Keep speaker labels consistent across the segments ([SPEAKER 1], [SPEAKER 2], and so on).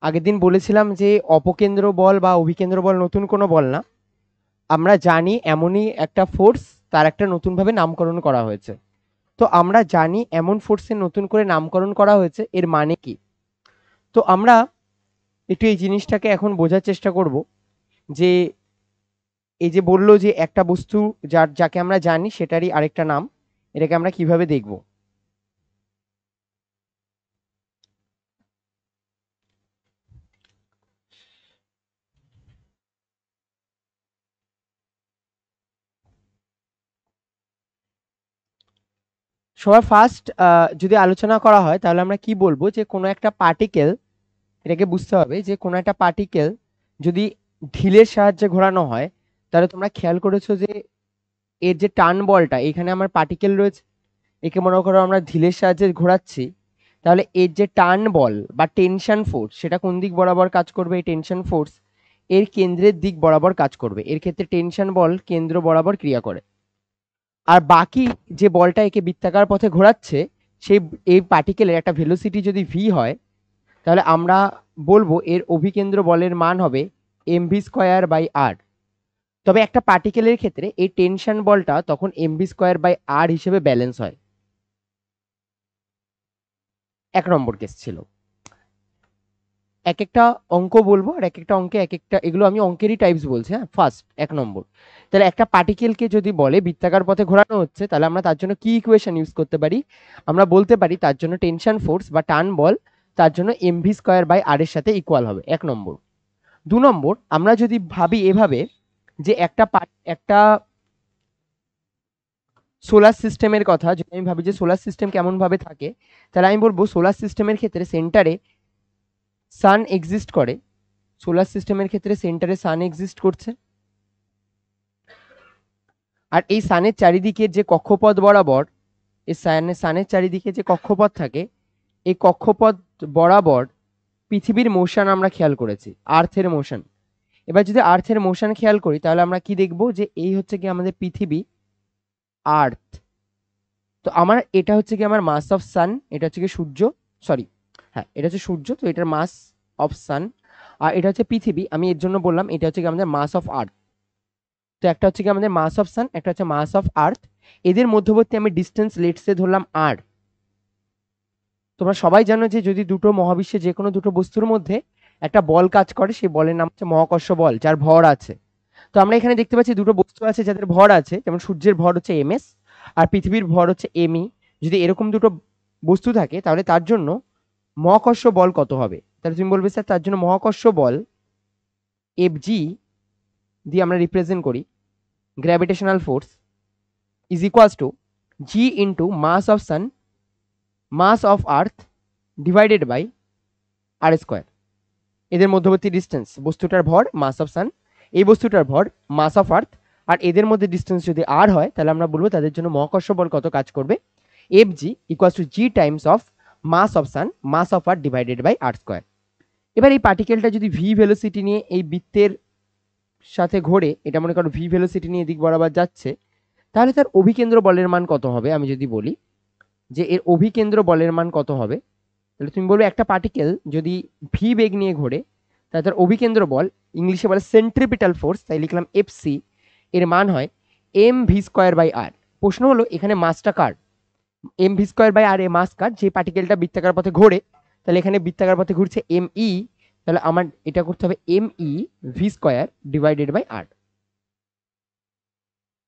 [SPEAKER 1] আগের দিন বলেছিলাম যে অপকেন্দ্র বল বা অভিকেন্দ্র বল নতুন কোনো বল না, আমরা জানি এমনই একটা ফোর্স, তার একটা নতুনভাবে নামকরণ করা হয়েছে। তো আমরা জানি এমন ফোর্সের নতুন করে নামকরণ করা হয়েছে, এর মানে কি? তো আমরা একটু এই জিনিসটাকে এখন বোঝার চেষ্টা করব যে এই যে বললো যে একটা বস্তু যাকে আমরা জানি সেটারই আরেকটা নাম, এটাকে আমরা কিভাবে দেখব। সবার ফার্স্ট যদি আলোচনা করা হয় তাহলে আমরা কি বলবো, যে কোনো একটা পার্টিকেল, এটাকে বুঝতে হবে যে কোনো একটা পার্টিকেল যদি ঢিলের সাহায্যে ঘোরানো হয়, তাহলে তোমরা খেয়াল করেছো যে এর যে টার্ন বলটা, এখানে আমার পার্টিকেল রয়েছে, একে মনে করো আমরা ঢিলের সাহায্যে ঘোরাচ্ছি, তাহলে এর যে টার্ন বল বা টেনশন ফোর্স, সেটা কোন দিক বরাবর কাজ করবে? এই টেনশন ফোর্স এর কেন্দ্রের দিক বরাবর কাজ করবে। এর ক্ষেত্রে টেনশন বল কেন্দ্র বরাবর ক্রিয়া করে। আর বাকি যে বলটা একে বৃত্তাকার পথে ঘোরাচ্ছে, সেই এই পার্টিকেলের একটা ভেলোসিটি যদি ভি হয়, তাহলে আমরা বলবো এর অভিকেন্দ্র বলের মান হবে এমভি স্কোয়ার বাই আর। তবে একটা পার্টিকেলের ক্ষেত্রে এই টেনশন বলটা তখন এমভি স্কোয়ার বাই আর হিসেবে ব্যালেন্স হয়। 1 নম্বর কেস ছিল। এক একটা অঙ্ক বলবো, আর এক একটা অঙ্কে এক একটা, এগুলো আমি অঙ্কেরই টাইপস বলছি। হ্যাঁ, ফার্স্ট 1 নম্বর, তাহলে একটা পার্টিকেলকে যদি বলে বৃত্তাকার পথে ঘোরানো হচ্ছে, তাহলে আমরা তার জন্য কি ইকুয়েশন ইউজ করতে পারি? আমরা বলতে পারি তার জন্য টেনশন ফোর্স বা টার্ন বল তার জন্য এমভি স্কোয়ার বাই আর এর সাথে ইকুয়াল হবে। 1 নম্বর। 2 নম্বর, আমরা যদি ভাবি এভাবে যে একটা সোলার সিস্টেমের কথা, যদি আমি ভাবি যে সোলার সিস্টেম কেমন ভাবে থাকে, তাহলে আমি বলবো সোলার সিস্টেমের ক্ষেত্রে সেন্টারে সান এক্সিস্ট করে। সোলার সিস্টেমের ক্ষেত্রে সেন্টারে সান এক্সিস্ট করছে, আর এই সানের চারিদিকে যে কক্ষপথ বরাবর, এই সানের চারিদিকে যে কক্ষপথ থাকে, এই কক্ষপথ বরাবর পৃথিবীর মোশন আমরা খেয়াল করেছি, আর্থের মোশন। এবার যদি আর্থের মোশন খেয়াল করি, তাহলে আমরা কি দেখব, যে এই হচ্ছে কি আমাদের পৃথিবী, আর্থ। তো আমার এটা হচ্ছে কি আমার মাস অফ সান, এটা হচ্ছে কি সূর্য, সরি, হ্যাঁ এটা হচ্ছে সূর্য, তো এটার মাস অফ সান। আর এটা হচ্ছে পৃথিবী, আমি এর জন্য বললাম এটা হচ্ছে কি আমাদের মাস অফ আর্থ। তো একটা হচ্ছে কি আমাদের মাস অফ সান, একটা হচ্ছে মাস অফ আর্থ। এদের মধ্যবর্তী আমি ডিস্টেন্স লেটসে ধরলাম আর। তোমরা সবাই জানো যে যদি দুটো মহাবিশ্বে যে কোনো দুটো বস্তুর মধ্যে একটা বল কাজ করে, সেই বলের নাম হচ্ছে মহাকর্ষ বল, যার ভর আছে। তো আমরা এখানে দেখতে পাচ্ছি দুটো বস্তু আছে যাদের ভর আছে, যেমন সূর্যের ভর হচ্ছে এমএস আর পৃথিবীর ভর হচ্ছে এমই। যদি এরকম দুটো বস্তু থাকে, তাহলে তার জন্য মহাকর্ষ বল কত হবে? তাহলে তুমি বলবে স্যার তার জন্য মহাকর্ষ বল এফ জি দিয়ে আমরা রিপ্রেজেন্ট করি, gravitational force is equals to G into mass of sun, mass of earth divided by R square. এদের মধ্যবর্তী ডিস্টেন্স, বস্তুটার ভর মাস অফ সান, এই বস্তুটার ভর মাস অফ আর্থ, আর এদের মধ্যে ডিস্টেন্স যদি আর হয়, তাহলে আমরা বলবো তাদের জন্য মহাকর্ষ বল কত কাজ করবে? F G equals to G times of mass of sun, mass of earth divided by R square. এবার এই পার্টিকেলটা যদি ভি ভেলোসিটি নিয়ে এই বৃত্তের সাথে ঘোরে, এটা মনে করো ভি ভেলোসিটি নিয়ে দিক বরাবর যাচ্ছে, তাহলে তার অভিকেন্দ্র বলের মান কত হবে? আমি যদি বলি যে এর অভিকেন্দ্র বলের মান কত হবে, তাহলে তুমি বলবে একটা পার্টিকেল যদি ভি বেগ নিয়ে ঘোরে, তাহলে তার অভিকেন্দ্র বল, ইংলিশে বলে সেন্ট্রিপিটাল ফোর্স, তাই লিখলাম এফ সি, এর মান হয় এম ভি স্কোয়ার বাই আর। প্রশ্ন হলো এখানে মাসটা কার? এম ভি স্কোয়ার বাই আর এ মাস কার? যে পার্টিকেলটা বৃত্তাকার পথে ঘোরে, তাহলে এখানে বৃত্তাকার পথে ঘুরছে এম ই, তাহলে আমার এটা করতে হবে M E V square divided by আর।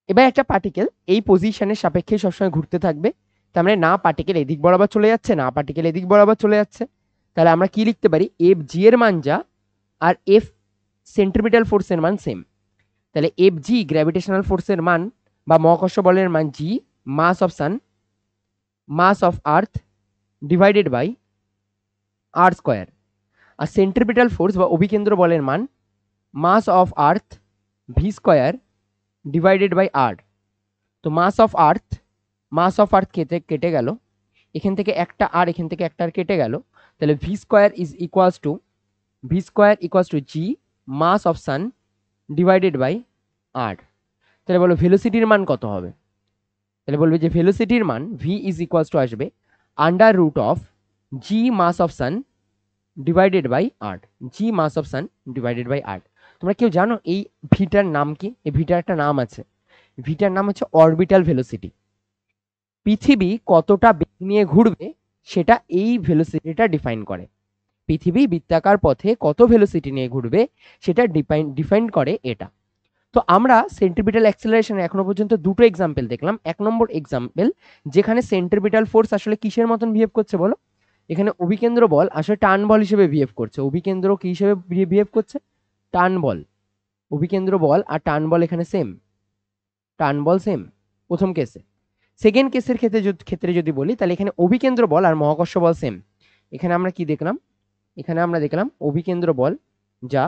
[SPEAKER 1] এবার একটা পার্টিকেল এই পজিশনের সাপেক্ষে সবসময় ঘুরতে থাকবে, তার মানে না পার্টিকেল এদিক বরাবর চলে যাচ্ছে, না পার্টিকেল এদিক বরাবর চলে যাচ্ছে। তাহলে আমরা কি লিখতে পারি? এফ জি এর মান যা, আর এফ সেন্ট্রিপিটাল ফোর্সের মান সেম। তাহলে এফ জি গ্র্যাভিটেশনাল ফোর্সের মান বা মহাকর্ষ বলের মান G, mass of sun, mass of earth divided by R square. আর সেন্ট্রিপিটাল ফোর্স বা অভিকেন্দ্র বলের মান mass of earth V square divided by R. তো মাস অফ আর্থ কেটে গেল, এখান থেকে একটা আর এখান থেকে একটা আর কেটে গেল, তাহলে V square equals to G mass of sun divided by R. তাহলে বলো ভেলোসিটির মান কত হবে? তাহলে বলবে যে ভেলোসিটির মান ভি ইজ ইকুয়ালস টু আসবে under root of G mass of sun divided by R, G mass of sun divided by R. তোমরা কেউ জানো এই ভিটার নাম কি? এই ভিটার একটা নাম আছে, ভিটার নাম হচ্ছে অরবিটাল ভেলোসিটি। পৃথিবী কতটা বেগ নিয়ে ঘুরবে সেটা এই ভেলোসিটিটা ডিফাইন করে। পৃথিবী বৃত্তাকার পথে কত ভেলোসিটি নিয়ে ঘুরবে সেটা ডিফাইন করে এটা। তো আমরা সেন্ট্রিপিটাল অ্যাক্সেলারেশনে এখনো পর্যন্ত দুটো এক্সাম্পল দেখলাম। এক নম্বর এক্সাম্পল যেখানে সেন্ট্রিপিটাল ফোর্স আসলে কিসের মতন বিহেভ করছে বলো? এখানে অভিকেন্দ্র বল আসলে টান বল হিসেবে বিহেভ করছে। অভিকেন্দ্র কি হিসেবে বিহেভ করছে? টান বল। অভিকেন্দ্র বল আর টান বল এখানে সেম, টান বল সেম প্রথম কেসে। সেকেন্ড কেসের ক্ষেত্রে যদি বলি তাহলে এখানে অভিকেন্দ্র বল আর মহাকর্ষ বল সেম। এখানে আমরা কি দেখলাম? এখানে আমরা দেখলাম অভিকেন্দ্র বল যা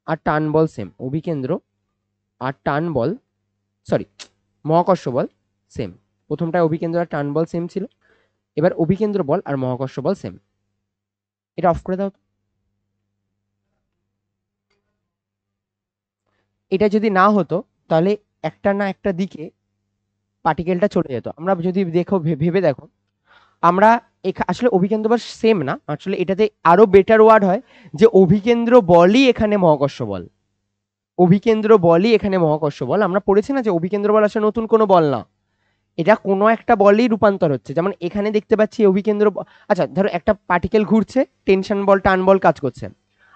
[SPEAKER 1] আর টান বল সেম। অভিকেন্দ্র আর টান বল, সরি, মহাকর্ষ বল সেম। প্রথমটায় অভিকেন্দ্র আর টান বল সেম ছিল, এবার অভিকেন্দ্র বল আর মহাকর্ষ বল সেম। এটা অফ করে দাও তো। এটা যদি না হতো তাহলে একটা না একটা দিকে পার্টিকেলটা চলে যেত। আমরা যদি দেখো, ভেবে দেখো, আমরা আসলে অভিকেন্দ্র বল সেম না, আসলে এটাতে আরো বেটার ওয়ার্ড হয় যে অভিকেন্দ্র বলই এখানে মহাকর্ষ বল। অভিকেন্দ্র বলই এখানে মহাকর্ষ বল। আমরা পড়েছি না যে অভিকেন্দ্র বল আসলে নতুন কোনো বল না, এটা কোনো একটা বলই রূপান্তর হচ্ছে। যেমন এখানে দেখতে পাচ্ছি অভিকেন্দ্র, আচ্ছা ধরো একটা পার্টিকেল ঘুরছে, টেনশন বল টান বল কাজ করছে।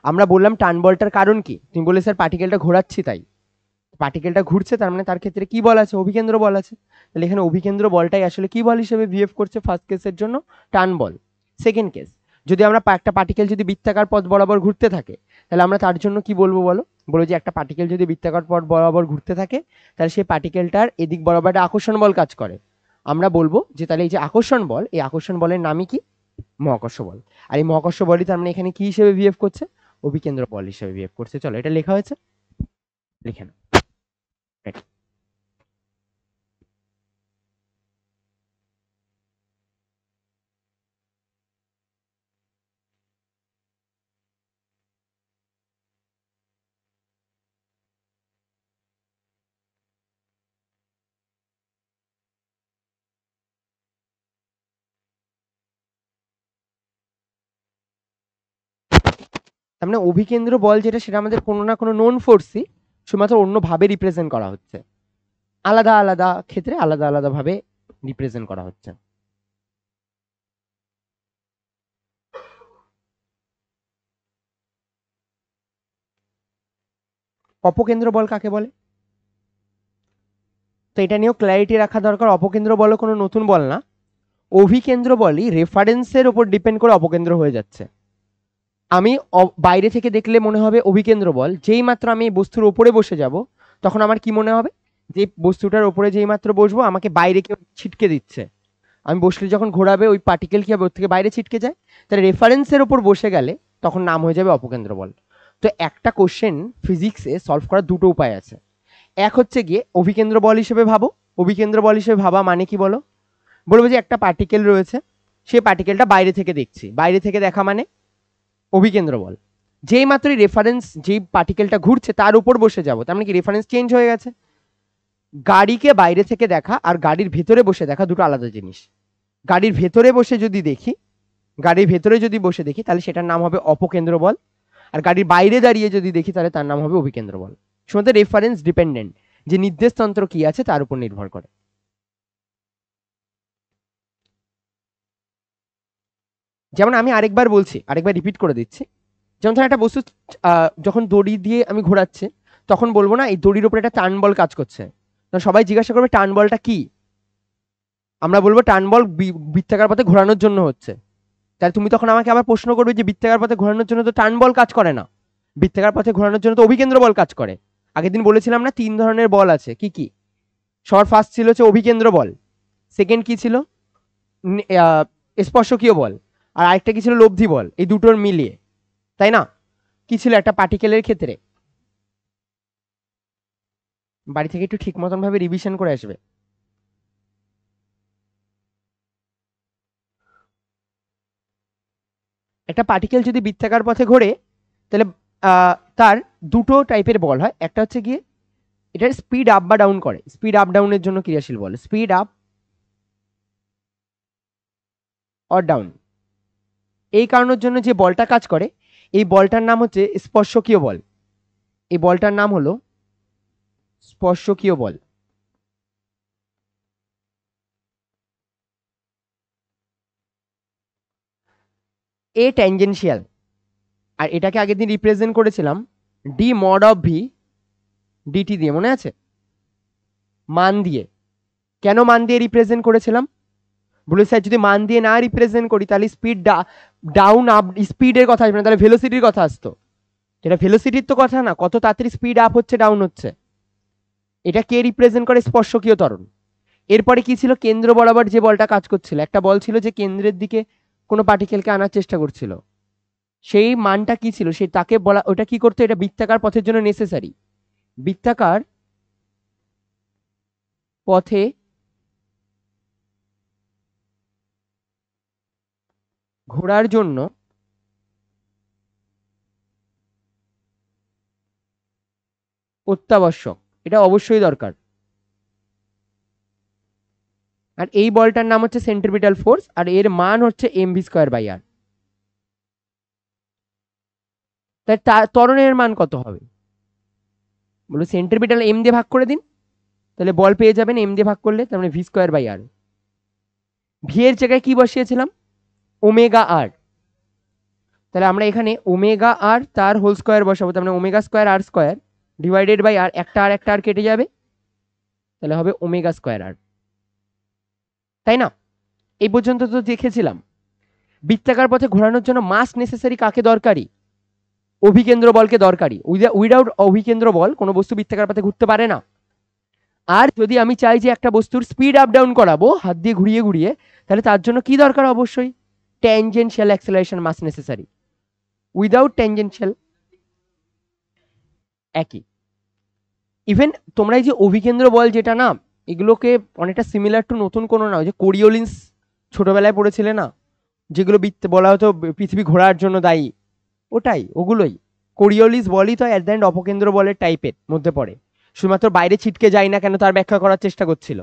[SPEAKER 1] আমরা বললাম টান বলটার কারণ কি? তুমি বলে স্যার পার্টিকেলটা ঘোরাচ্ছি তাই। পার্টিকেলটা ঘুরছে তার মানে তার ক্ষেত্রে কি বল আছে? অভিকেন্দ্র বল আছে। তাহলে এখানে অভিকেন্দ্র বলটাই আসলে কি বল হিসেবে বিহেভ করছে? ফার্স্ট কেসের জন্য টান বল। সেকেন্ড কেস, যদি আমরা একটা পার্টিকেল যদি বৃত্তাকার পথ বরাবর ঘুরতে থাকে তাহলে আমরা তার জন্য কি বলবো বলো? বলো যে একটা পার্টিকেল যদি বৃত্তাকার পথ বরাবর ঘুরতে থাকে তাহলে সেই পার্টিকেলটার এদিক বরাবর একটা আকর্ষণ বল কাজ করে। আমরা বলবো যে তাহলে এই যে আকর্ষণ বল, এই আকর্ষণ বলের নামই কি? মহাকর্ষ বল। আর এই মহাকর্ষ বলই তার মানে এখানে কি হিসেবে বিহেভ করছে? অভিকেন্দ্র বল হিসেবে বিহেভ করছে। চলো এটা লেখা হয়েছে, লিখে নাও। তার মানে অভিকেন্দ্র বল যেটা সেটা আমাদের কোনো না কোনো নোন ফোর্সই, শুধুমাত্র অন্যভাবে রিপ্রেজেন্ট করা হচ্ছে, আলাদা আলাদা ক্ষেত্রে আলাদা আলাদা ভাবে রিপ্রেজেন্ট করা হচ্ছে। অপকেন্দ্র বল কাকে বলে? তো এটা নিয়েও ক্ল্যারিটি রাখা দরকার। অপকেন্দ্র বল কোনো নতুন বল না, অভিকেন্দ্র বলই রেফারেন্সের উপর ডিপেন্ড করে অপকেন্দ্র হয়ে যাচ্ছে। আমি বাইরে থেকে দেখলে মনে হবে অভিকেন্দ্র বল, যেই মাত্র আমি এই বস্তুর উপরে বসে যাব তখন আমার কি মনে হবে? যে বস্তুটার উপরে যেই মাত্র বসবো আমাকে বাইরে কেউ ছিটকে দিচ্ছে। আমি বসলে যখন ঘোরাবে ওই পার্টিকেল কি হবে? ওর থেকে বাইরে ছিটকে যায়। তাহলে রেফারেন্সের উপর বসে গেলে তখন নাম হয়ে যাবে অপকেন্দ্র বল। তো একটা কোশ্চেন ফিজিক্সে সলভ করার দুটো উপায় আছে। এক হচ্ছে গিয়ে অভিকেন্দ্র বল হিসেবে ভাবো। অভিকেন্দ্র বল হিসেবে ভাবা মানে কি বলো? বলবো যে একটা পার্টিকেল রয়েছে, সেই পার্টিকেলটা বাইরে থেকে দেখছি, বাইরে থেকে দেখা মানে অভিকেন্দ্র বল। যেই মাত্রই রেফারেন্স, যেই পার্টিকেলটা ঘুরছে তার উপর বসে যাবো, তার মানে কি রেফারেন্স চেঞ্জ হয়ে গেছে। গাড়িকে বাইরে থেকে দেখা আর গাড়ির ভেতরে বসে দেখা দুটো আলাদা জিনিস। গাড়ির ভেতরে বসে যদি দেখি, গাড়ির ভেতরে যদি বসে দেখি তাহলে সেটার নাম হবে অপকেন্দ্র বল, আর গাড়ির বাইরে দাঁড়িয়ে যদি দেখি তাহলে তার নাম হবে অভিকেন্দ্র বল। শুধু রেফারেন্স ডিপেন্ডেন্ট, যে নির্দেশ তন্ত্র কি আছে তার উপর নির্ভর করে। যেমন আমি আরেকবার বলছি, আরেকবার রিপিট করে দিচ্ছি। যেমন ধর একটা বস্তু যখন দড়ি দিয়ে আমি ঘোরাচ্ছি তখন বলবো না এই দড়ির উপরে একটা টান বল কাজ করছে। সবাই জিজ্ঞাসা করবে টান বলটা কি? আমরা বলবো টান বল বৃত্তাকার পথে ঘোরানোর জন্য হচ্ছে। তাহলে তুমি তখন আমাকে আবার প্রশ্ন করবে যে বৃত্তাকার পথে ঘোরানোর জন্য তো টান বল কাজ করে না, বৃত্তাকার পথে ঘোরানোর জন্য তো অভিকেন্দ্র বল কাজ করে। আগের দিন বলেছিলাম না 3 ধরনের বল আছে, কি কি? সবার ফার্স্ট ছিল হচ্ছে অভিকেন্দ্র বল, সেকেন্ড কি ছিল? স্পর্শকীয় বল, আর আরেকটা কি ছিল? লব্ধি বল। এই দুটোর মিলিয়ে, তাই না? কি ছিল একটা পার্টিকেলের ক্ষেত্রে? বাড়ি থেকে একটু ঠিক মতন ভাবে রিভিশন করে আসবে। একটা পার্টিকেল যদি বৃত্তাকার পথে ঘোরে তাহলে তার দুটো টাইপের বল হয়। একটা হচ্ছে গিয়ে এটার স্পিড আপ বা ডাউন করে, স্পিড আপ ডাউনের জন্য ক্রিয়াশীল বল, স্পিড আপ অর ডাউন। এই কারণের জন্য যে বলটা কাজ করে, এই বলটার নাম হচ্ছে স্পর্শকীয় বল। এই বলটার নাম হলো স্পর্শকীয় বল। এ ট্যানজেনশিয়াল, আর এটাকে আগের দিন রিপ্রেজেন্ট করেছিলাম D mod of V DT দিয়ে, মনে আছে? মান দিয়ে। কেন মান দিয়ে রিপ্রেজেন্ট করেছিলাম? বলে স্যার যদি মান দিয়ে না রিপ্রেজেন্ট করি তাহলে স্পিড ডাউন আপ, স্পিডের কথা আসবে না, তাহলে ভেলোসিটির কথা আসতো। এটা ভেলোসিটির তো কথা না, কত তাড়াতাড়ি স্পিড আপ হচ্ছে ডাউন হচ্ছে। এটা কে রিপ্রেজেন্ট করে? স্পর্শকীয় ত্বরণ। এরপরে কি ছিল? কেন্দ্র বরাবর যে বলটা কাজ করছিল, একটা বল ছিল যে কেন্দ্রের দিকে কোনো পার্টিকেলকে আনার চেষ্টা করছিল, সেই মানটা কি ছিল? সেই তাকে বলা, ওটা কি করতো? এটা বৃত্তাকার পথের জন্য নেসেসারি। বৃত্তাকার পথে ঘোরার জন্য অত্যাবশ্যক, এটা অবশ্যই দরকার। আর এই বলটার নাম হচ্ছে সেন্ট্রিপিটাল ফোর্স, আর এর মান হচ্ছে mv²/r। তাই ত্বরণের মান কত হবে? বলো সেন্ট্রিপিটাল এম দিয়ে ভাগ করে দিন, তাহলে বল পেয়ে যাবেন এম দিয়ে ভাগ করলে, তার মানে v²/r। ভি এর জায়গায় কি বসিয়েছিলাম? ওমেগা আর। তাহলে আমরা এখানে ওমেগা আর তার হোল স্কোয়ার বসাবো, তার মানে ওমেগা²r² ডিভাইডেড বাই আর, একটা আর কেটে যাবে, তাহলে হবে ওমেগা²r, তাই না? এই পর্যন্ত তো দেখেছিলাম বৃত্তাকার পথে ঘোরানোর জন্য মাস নেসেসারি কাকে দরকারি? অভিকেন্দ্র বলকে দরকারি। উইদাউট অভিকেন্দ্র বল কোনো বস্তু বৃত্তাকার পথে ঘুরতে পারে না। আর যদি আমি চাই যে একটা বস্তুর স্পিড আপ ডাউন করাবো হাত দিয়ে ঘুরিয়ে ঘুরিয়ে, তাহলে তার জন্য কি দরকার? অবশ্যই ট্যানজেনশিয়াল অ্যাক্সেলারেশন মাস নেসেসারি। উইদাউট ট্যানজেনশিয়াল একই। ইভেন তোমরা এই যে অভিকেন্দ্র বল যেটা না, এগুলোকে অনেকটা সিমিলার টু নতুন কোনো না, ওই যে কোরিওলিন্স ছোটবেলায় পড়েছিলে না, যেগুলো বলা হতো পৃথিবী ঘোরার জন্য দায়ী, ওটাই, ওগুলোই কোরিওলিস বলই তো অ্যাট দ্য এন্ড অপকেন্দ্র বলের টাইপের মধ্যে পড়ে। শুধুমাত্র বাইরে ছিটকে যায় না কেন তার ব্যাখ্যা করার চেষ্টা করছিল,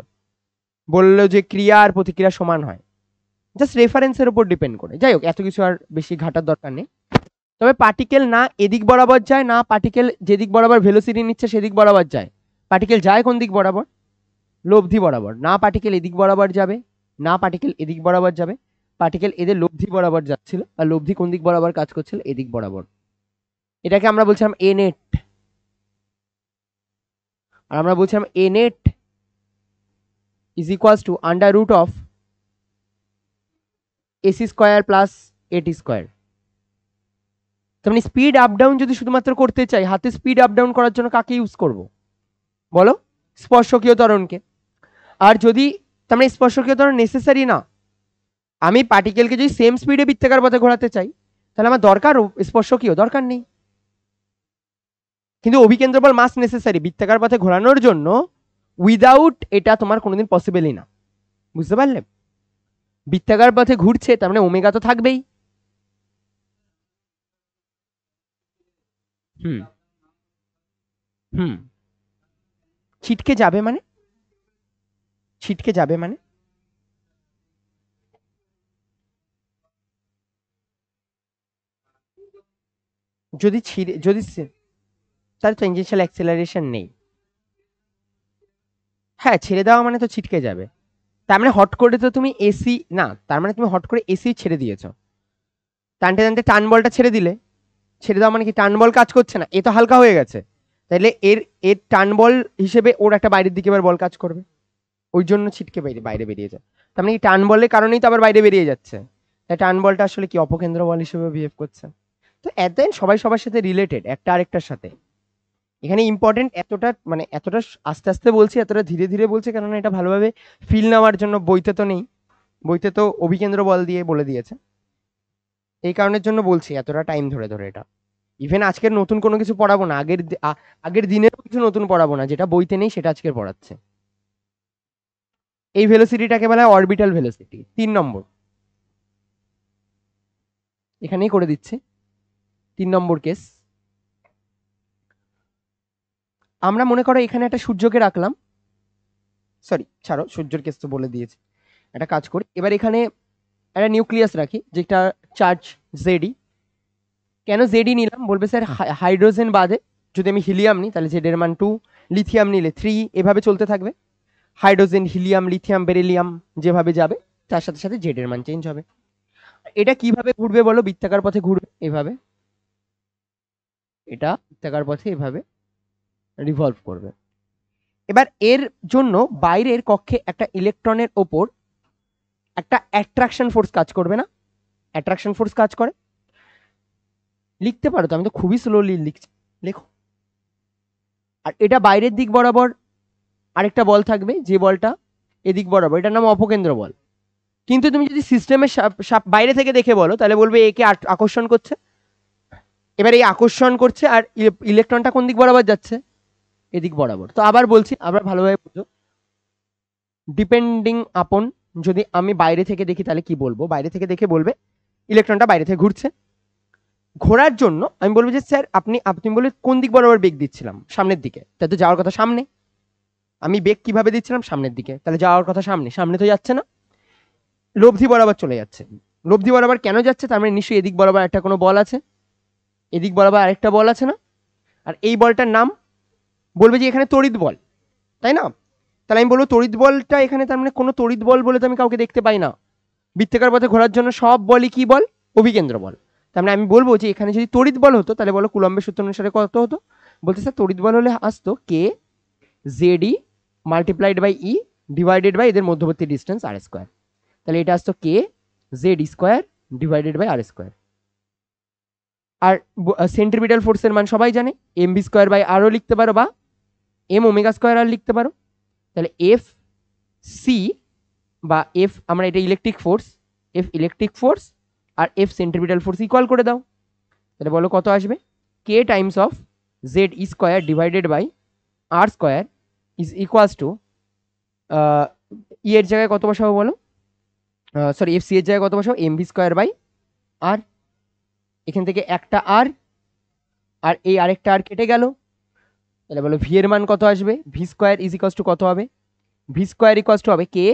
[SPEAKER 1] বললো যে ক্রিয়া আর প্রতিক্রিয়া সমান হয়, জাস্ট রেফারেন্সের উপর ডিপেন্ড করে। যাই হোক, এত কিছু আর বেশি ঘাটার দরকার নেই। তবে পার্টিকেল না এদিক বরাবর যায়, না পার্টিকেল যেদিক বরাবর ভেলোসিটি নিচ্ছে সেদিক বরাবর যায়। পার্টিকেল যায় কোন দিক বরাবর? লব্ধি বরাবর। না পার্টিকেল এদিক বরাবর যাবে, না পার্টিকেল এদিক বরাবর যাবে, পার্টিকেল এদের লব্ধি বরাবর যাচ্ছিল, আর লব্ধি কোন দিক বরাবর কাজ করছিল? এদিক বরাবর। এটাকে আমরা বলছিলাম এ নেট, আর আমরা বলছিলাম a net is equals to under root of ac² plus at²। তার মানে স্পিড আপ ডাউন যদি শুধুমাত্র করতে চাই, হাতে স্পিড আপ ডাউন করার জন্য কাকে ইউজ করব বলো? স্পর্শকীয় ত্বরণকে। আর যদি তার মানে স্পর্শকীয় ত্বরণ নেসেসারি না, আমি পার্টিকেলকে যদি সেম স্পিডে বৃত্তাকার পথে ঘোরাতে চাই, তাহলে আমার দরকার স্পর্শকীয়, দরকার নেই। কিন্তু অভিকেন্দ্র বল মাস নেসেসারি বৃত্তাকার পথে ঘোরানোর জন্য, উইদাউট এটা তোমার কোনোদিন পসিবলই না। বুঝতে পারলে? বৃত্তাকার পথে ঘুরছে, তার মানে ওমেগা তো থাকবেই। হুম হুম ছিটকে যাবে মানে? ছিটকে যাবে মানে যদি ছিঁড়ে, যদি তার ট্যানজেনশিয়াল অ্যাক্সেলারেশন নেই। হ্যাঁ, ছেড়ে দেওয়া মানে তো ছিটকে যাবে। তার মানে হট করে তো তুমি এসি না, তার মানে তুমি হট করে এসি ছেড়ে দিয়েছো, টানতে টানতে টান বলটা ছেড়ে দিলে। ছেড়ে দেওয়া মানে কি? টান বল কাজ করছে না, এ তো হালকা হয়ে গেছে, তাহলে এর এর টান বল হিসেবে ওর একটা বাইরের দিকে এবার বল কাজ করবে, ওই জন্য ছিটকে বাইরে বেরিয়ে যায়। তার মানে কি টান বলের কারণেই তো আবার বাইরে বেরিয়ে যাচ্ছে। তাই টান বলটা আসলে কি অপকেন্দ্র বল হিসেবে বিহেভ করছে। তো এট দ্য এন্ড সবাই সবার সাথে রিলেটেড, একটা আরেকটার সাথে। এখানে ইম্পর্টেন্ট এতটা, মানে এতটা আস্তে আস্তে বলছি, এতটা ধীরে ধীরে বলছি, কেননা এটা ভালোভাবে ফিল নেওয়ার জন্য বইতে তো নেই, বইতে তো অভিকেন্দ্র বল দিয়ে বলে দিয়েছে, এই কারণের জন্য বলছি এতটা টাইম ধরে ধরে এটা। ইভেন আজকের নতুন কোনো কিছু পড়াবো না, আগের দিনের কিছু নতুন পড়াবো না, যেটা বইতে নেই সেটা আজকের পড়াচ্ছে। এই ভেলোসিটিটাকে বলা হয় অরবিটাল ভেলোসিটি। 3 নম্বর, এখানেই করে দিচ্ছে 3 নম্বর কেস। আমরা মনে করো এখানে একটা সূর্যকে রাখলাম, সরি ছাড়ো, সূর্যের কেস তো বলে দিয়েছি। একটা কাজ করি এবার, এখানে একটা নিউক্লিয়াস রাখি যেটা চার্জ জেডি। কেন জেডি নিলাম? বলবে স্যার হাইড্রোজেন বাদে যদি আমি হিলিয়াম নিই তাহলে জেড এর মান 2, লিথিয়াম নিলে 3, এভাবে চলতে থাকবে। হাইড্রোজেন, হিলিয়াম, লিথিয়াম, বেরিলিয়াম যেভাবে যাবে তার সাথে সাথে জেড এর মান চেঞ্জ হবে। এটা কিভাবে ঘুরবে বলো? বৃত্তাকার পথে ঘুরবে এভাবে, এটা বৃত্তাকার পথে এভাবে রিভলভ করবে। এবার এর জন্য বাইরের কক্ষে একটা ইলেকট্রনের ওপর একটা অ্যাট্রাকশন ফোর্স কাজ করবে না? অ্যাট্রাকশন ফোর্স কাজ করে, লিখতে পারো তো, আমি তো খুবই স্লোলি লিখছি, লেখো। আর এটা বাইরের দিক বরাবর আরেকটা বল থাকবে, যে বলটা এদিক বরাবর, এটার নাম অপকেন্দ্র বল। কিন্তু তুমি যদি সিস্টেমের বাইরে থেকে দেখে বলো তাহলে বলবে একে আকর্ষণ করছে। এবার এই আকর্ষণ করছে আর ইলেকট্রনটা কোন দিক বরাবর যাচ্ছে? এদিক বরাবর। তো আবার বলছি, আবার ভালোভাবে বুঝো। ডিপেন্ডিং আপন, যদি আমি বাইরে থেকে দেখি তাহলে কি বলবো? বাইরে থেকে দেখে বলবে ইলেকট্রনটা বাইরে থেকে ঘুরছে। ঘোরার জন্য আমি বলবো যে স্যার আপনি আপনি বলে কোন দিক বরাবর বেগ দিচ্ছিলাম? সামনের দিকে, তাই তো যাওয়ার কথা সামনে। আমি বেগ কিভাবে দিচ্ছিলাম? সামনের দিকে, তাহলে যাওয়ার কথা সামনে, সামনে তো যাচ্ছে না, লব্ধি বরাবর চলে যাচ্ছে। লব্ধি বরাবর কেন যাচ্ছে? তার মানে নিশ্চয়ই এদিক বরাবর একটা কোনো বল আছে, এদিক বরাবর আরেকটা বল আছে না? আর এই বলটার নাম বলবে যে এখানে তড়িৎ বল, তাই না? তাহলে আমি বলবো তড়িৎ বলটা এখানে, তার মানে কোনো তড়িৎ বল বলে তো আমি কাউকে দেখতে পাই না। বৃত্তাকার পথে ঘোরার জন্য সব বলই কি বল? অভিকেন্দ্র বল। তার মানে আমি বলবো যে এখানে যদি তড়িৎ বল হতো তাহলে বলো কুলম্বের সূত্র অনুসারে কত হতো? বলতে স্যার তড়িৎ বল হলে আসতো K Z E multiplied by E divided by এদের মধ্যবর্তী ডিস্টেন্স আর স্কোয়ার। তাহলে এটা আসতো K Z square divided by R square. আর সেন্ট্রিপিটাল ফোর্সের মান সবাই জানে, এম ভি স্কোয়ার বাই আরও লিখতে পারো, বা এম ওমেগা স্কোয়ার আর লিখতে পারো। তাহলে এফ সি বা এফ, আমরা এটা electric force, F electric force আর এফ সেন্ট্রিপিটাল ফোর্স ইকুয়াল করে দাও। তাহলে বলো কত আসবে? K times of Z square divided by R square is equals to, E এর জায়গায় কত বসাবো বলো? সরি, এফ সি এর জায়গায় কত বসাবো? এম ভি স্কোয়ার বাই আর, এখান থেকে একটা আর আর এই আরেকটা আর কেটে গেল। তাহলে বলো ভি এর মান কত আসবে? V square is equals to কত হবে? ভি স্কোয়ার ইকুয়ালস টু হবে কে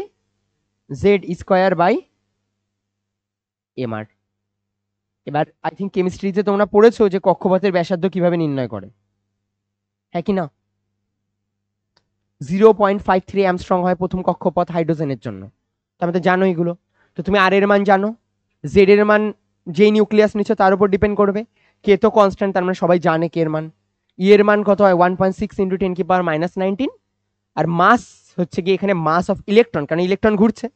[SPEAKER 1] জেড স্কোয়ার বাই এম আর। এবার আই থিঙ্ক কেমিস্ট্রিতে তোমরা পড়েছো যে কক্ষপথের ব্যাসার্ধ কিভাবে নির্ণয় করে, হ্যাঁ কি না? 0.53 অ্যামস্ট্রং হয় প্রথম কক্ষপথ হাইড্রোজেনের জন্য, তার মধ্যে জানো এগুলো। তো তুমি আর এর মান জানো, জেড এর মান যেই নিউক্লিয়াস নিচ্ছ তার উপর ডিপেন্ড করবে। কে তো কনস্ট্যান্ট, তার মানে সবাই জানে কে এর মান। ই এর মান কত হয়? 1.6 ইন্টু 10⁻⁻19। আর মাস হচ্ছে কি এখানে মাস অফ ইলেকট্রন, কারণ ইলেকট্রন ঘুরছে,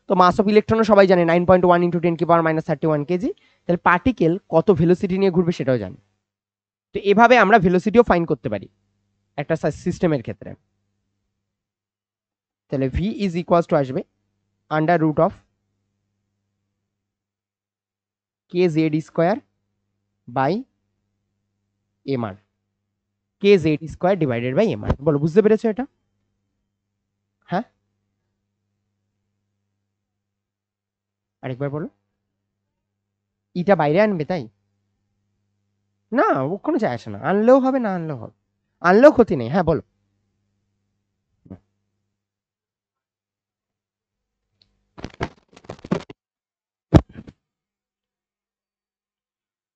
[SPEAKER 1] তো মাস অফ ইলেকট্রনও সবাই জানে 9.1 ইন্টু 10⁻31 কেজি। তাহলে পার্টিকেল কত ভেলোসিটি নিয়ে ঘুরবে সেটাও জানি। তো এভাবে আমরা ভেলোসিটিও ফাইন করতে পারি একটা সিস্টেমের ক্ষেত্রে। তাহলে ভি ইজ ইকুয়ালস টু আসবে under root of k Z square by m r, k Z square divided by m r. বলো বুঝতে পেরেছো এটা? হ্যাঁ, আরেকবার বলো। ইটা বাইরে আনবে তাই না, ও কোনো যায় আসে না, আনলেও হবে না আনলেও হবে, আনলেও ক্ষতি নেই। হ্যাঁ বলো।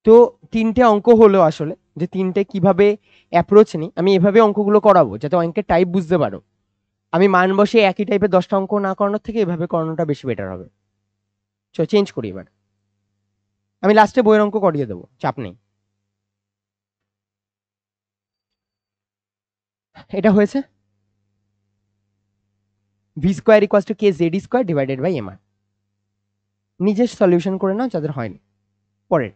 [SPEAKER 1] তো তিনটে অঙ্ক হলো আসলে, যে তিনটে কিভাবে অ্যাপ্রোচ নিই, আমি এভাবে অঙ্কগুলো করাবো যাতে অঙ্কের টাইপ বুঝতে পারো। আমি মান বসে একই টাইপের 10টা অঙ্ক না করানোর থেকে এভাবে করানোটা বেশি বেটার হবে। চলো চেঞ্জ করি এবার, আমি লাস্টে বইয়ের অঙ্ক করিয়ে দেবো, চাপ নেই। এটা হয়েছে v square equals to k Z square divided by m r. নিজে সলিউশন করে নাও যাদের হয়নি। পরের,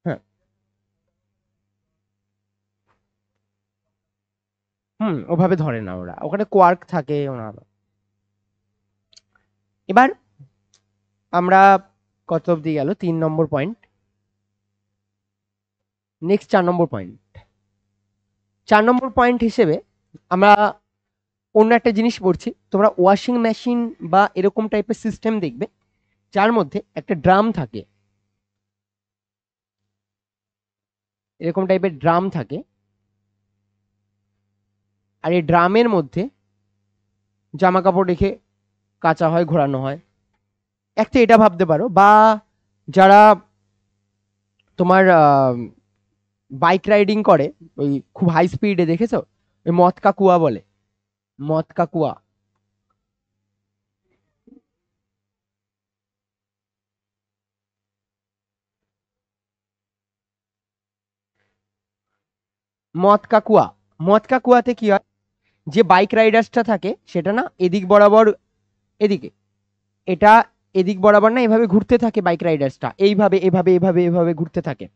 [SPEAKER 1] হ্যাঁ, হুম, ওভাবে ধরে না ওরা, ওখানে কোয়ার্ক থাকে ওনার। এবার আমরা কত অব্দি গেল? 3 নম্বর পয়েন্ট। নেক্সট 4 নম্বর পয়েন্ট। 4 নম্বর পয়েন্ট হিসেবে আমরা অন্য একটা জিনিস পড়ছি। তোমরা ওয়াশিং মেশিন বা এরকম টাইপের সিস্টেম দেখবে যার মধ্যে একটা ড্রাম থাকে, এরকম টাইপের ড্রাম থাকে, আর এই ড্রামের মধ্যে জামা কাপড় রেখে কাচা হয়, ঘোরানো হয়। একটা এটা ভাবতে পারো, বা যারা তোমার বাইক রাইডিং করে, ওই খুব হাই স্পিডে, দেখেছো? ওই মদ কা কুয়া বলে, মদ কা কুয়া। মদ কা কুয়া, মদ কা কুয়াতে কি হয়, যে বাইক রাইডার্সটা থাকে সেটা না এদিক বরাবর, এদিকে, এটা এদিক বরাবর না এভাবে ঘুরতে থাকে, বাইক রাইডার্সটা এইভাবে এভাবে এভাবে এভাবে ঘুরতে থাকে।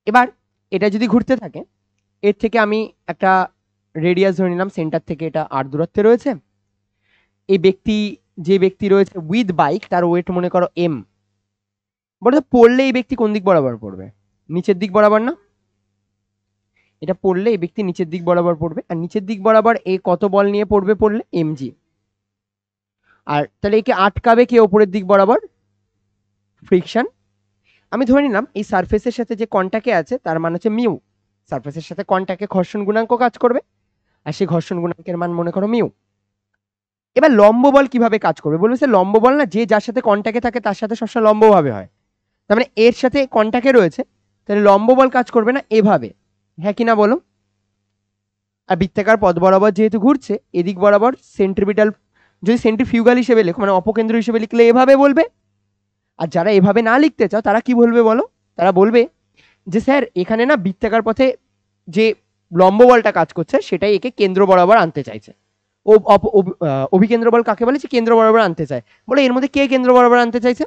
[SPEAKER 1] এবার এটা যদি ঘুরতে থাকে, এর থেকে আমি একটা রেডিয়াস ধরে নিলাম, সেন্টার থেকে এটা আর দূরত্বে রয়েছে। এই ব্যক্তি, যে ব্যক্তি রয়েছে উইথ বাইক, তার ওয়েট মনে করো এম। বলো তো পড়লে এই ব্যক্তি কোন দিক বরাবর পড়বে? নিচের দিক বরাবর না? এটা পড়লে এই ব্যক্তি নিচের দিক বরাবর পড়বে, আর নিচের দিক বরাবর এ কত বল নিয়ে পড়বে পড়লে? এমজি। আর তাহলে একে আটকাবে কে ওপরের দিক বরাবর? ফ্রিকশন। আমি ধরে নিলাম এই সারফেসের সাথে যে কন্টাক্টে আছে তার মান হচ্ছে মিউ। সারফেসের সাথে কন্টাক্টে ঘর্ষণ গুণাঙ্ক কাজ করবে, আর সেই ঘর্ষণ গুণাঙ্কের মান মনে করো মিউ। এবার লম্ব বল কিভাবে কাজ করবে বলবে, সে লম্ব বল না, যে যার সাথে কন্টাক্টে থাকে তার সাথে সবসময় লম্বভাবে হয়। তার মানে এর সাথে কন্টাক্টে রয়েছে, তাহলে লম্ব বল কাজ করবে না এভাবে, হ্যাঁ কি না বলো? আর বৃত্তাকার পথ বরাবর যেহেতু ঘুরছে, এদিক বরাবর সেন্ট্রিপিটাল, যদি সেন্ট্রিফিউগাল হিসেবে লেখো, মানে অপকেন্দ্র হিসেবে লিখলে এভাবে বলবে। আর যারা এভাবে না লিখতে চাও তারা কি বলবে বলো? তারা বলবে যে স্যার এখানে না বৃত্তাকার পথে যে লম্ব বলটা কাজ করছে সেটাই একে কেন্দ্র বরাবর আনতে চাইছে। ও অভিকেন্দ্র বল কাকে বলে? যে কেন্দ্র বরাবর আনতে চায়। বলে এর মধ্যে কে কেন্দ্র বরাবর আনতে চাইছে?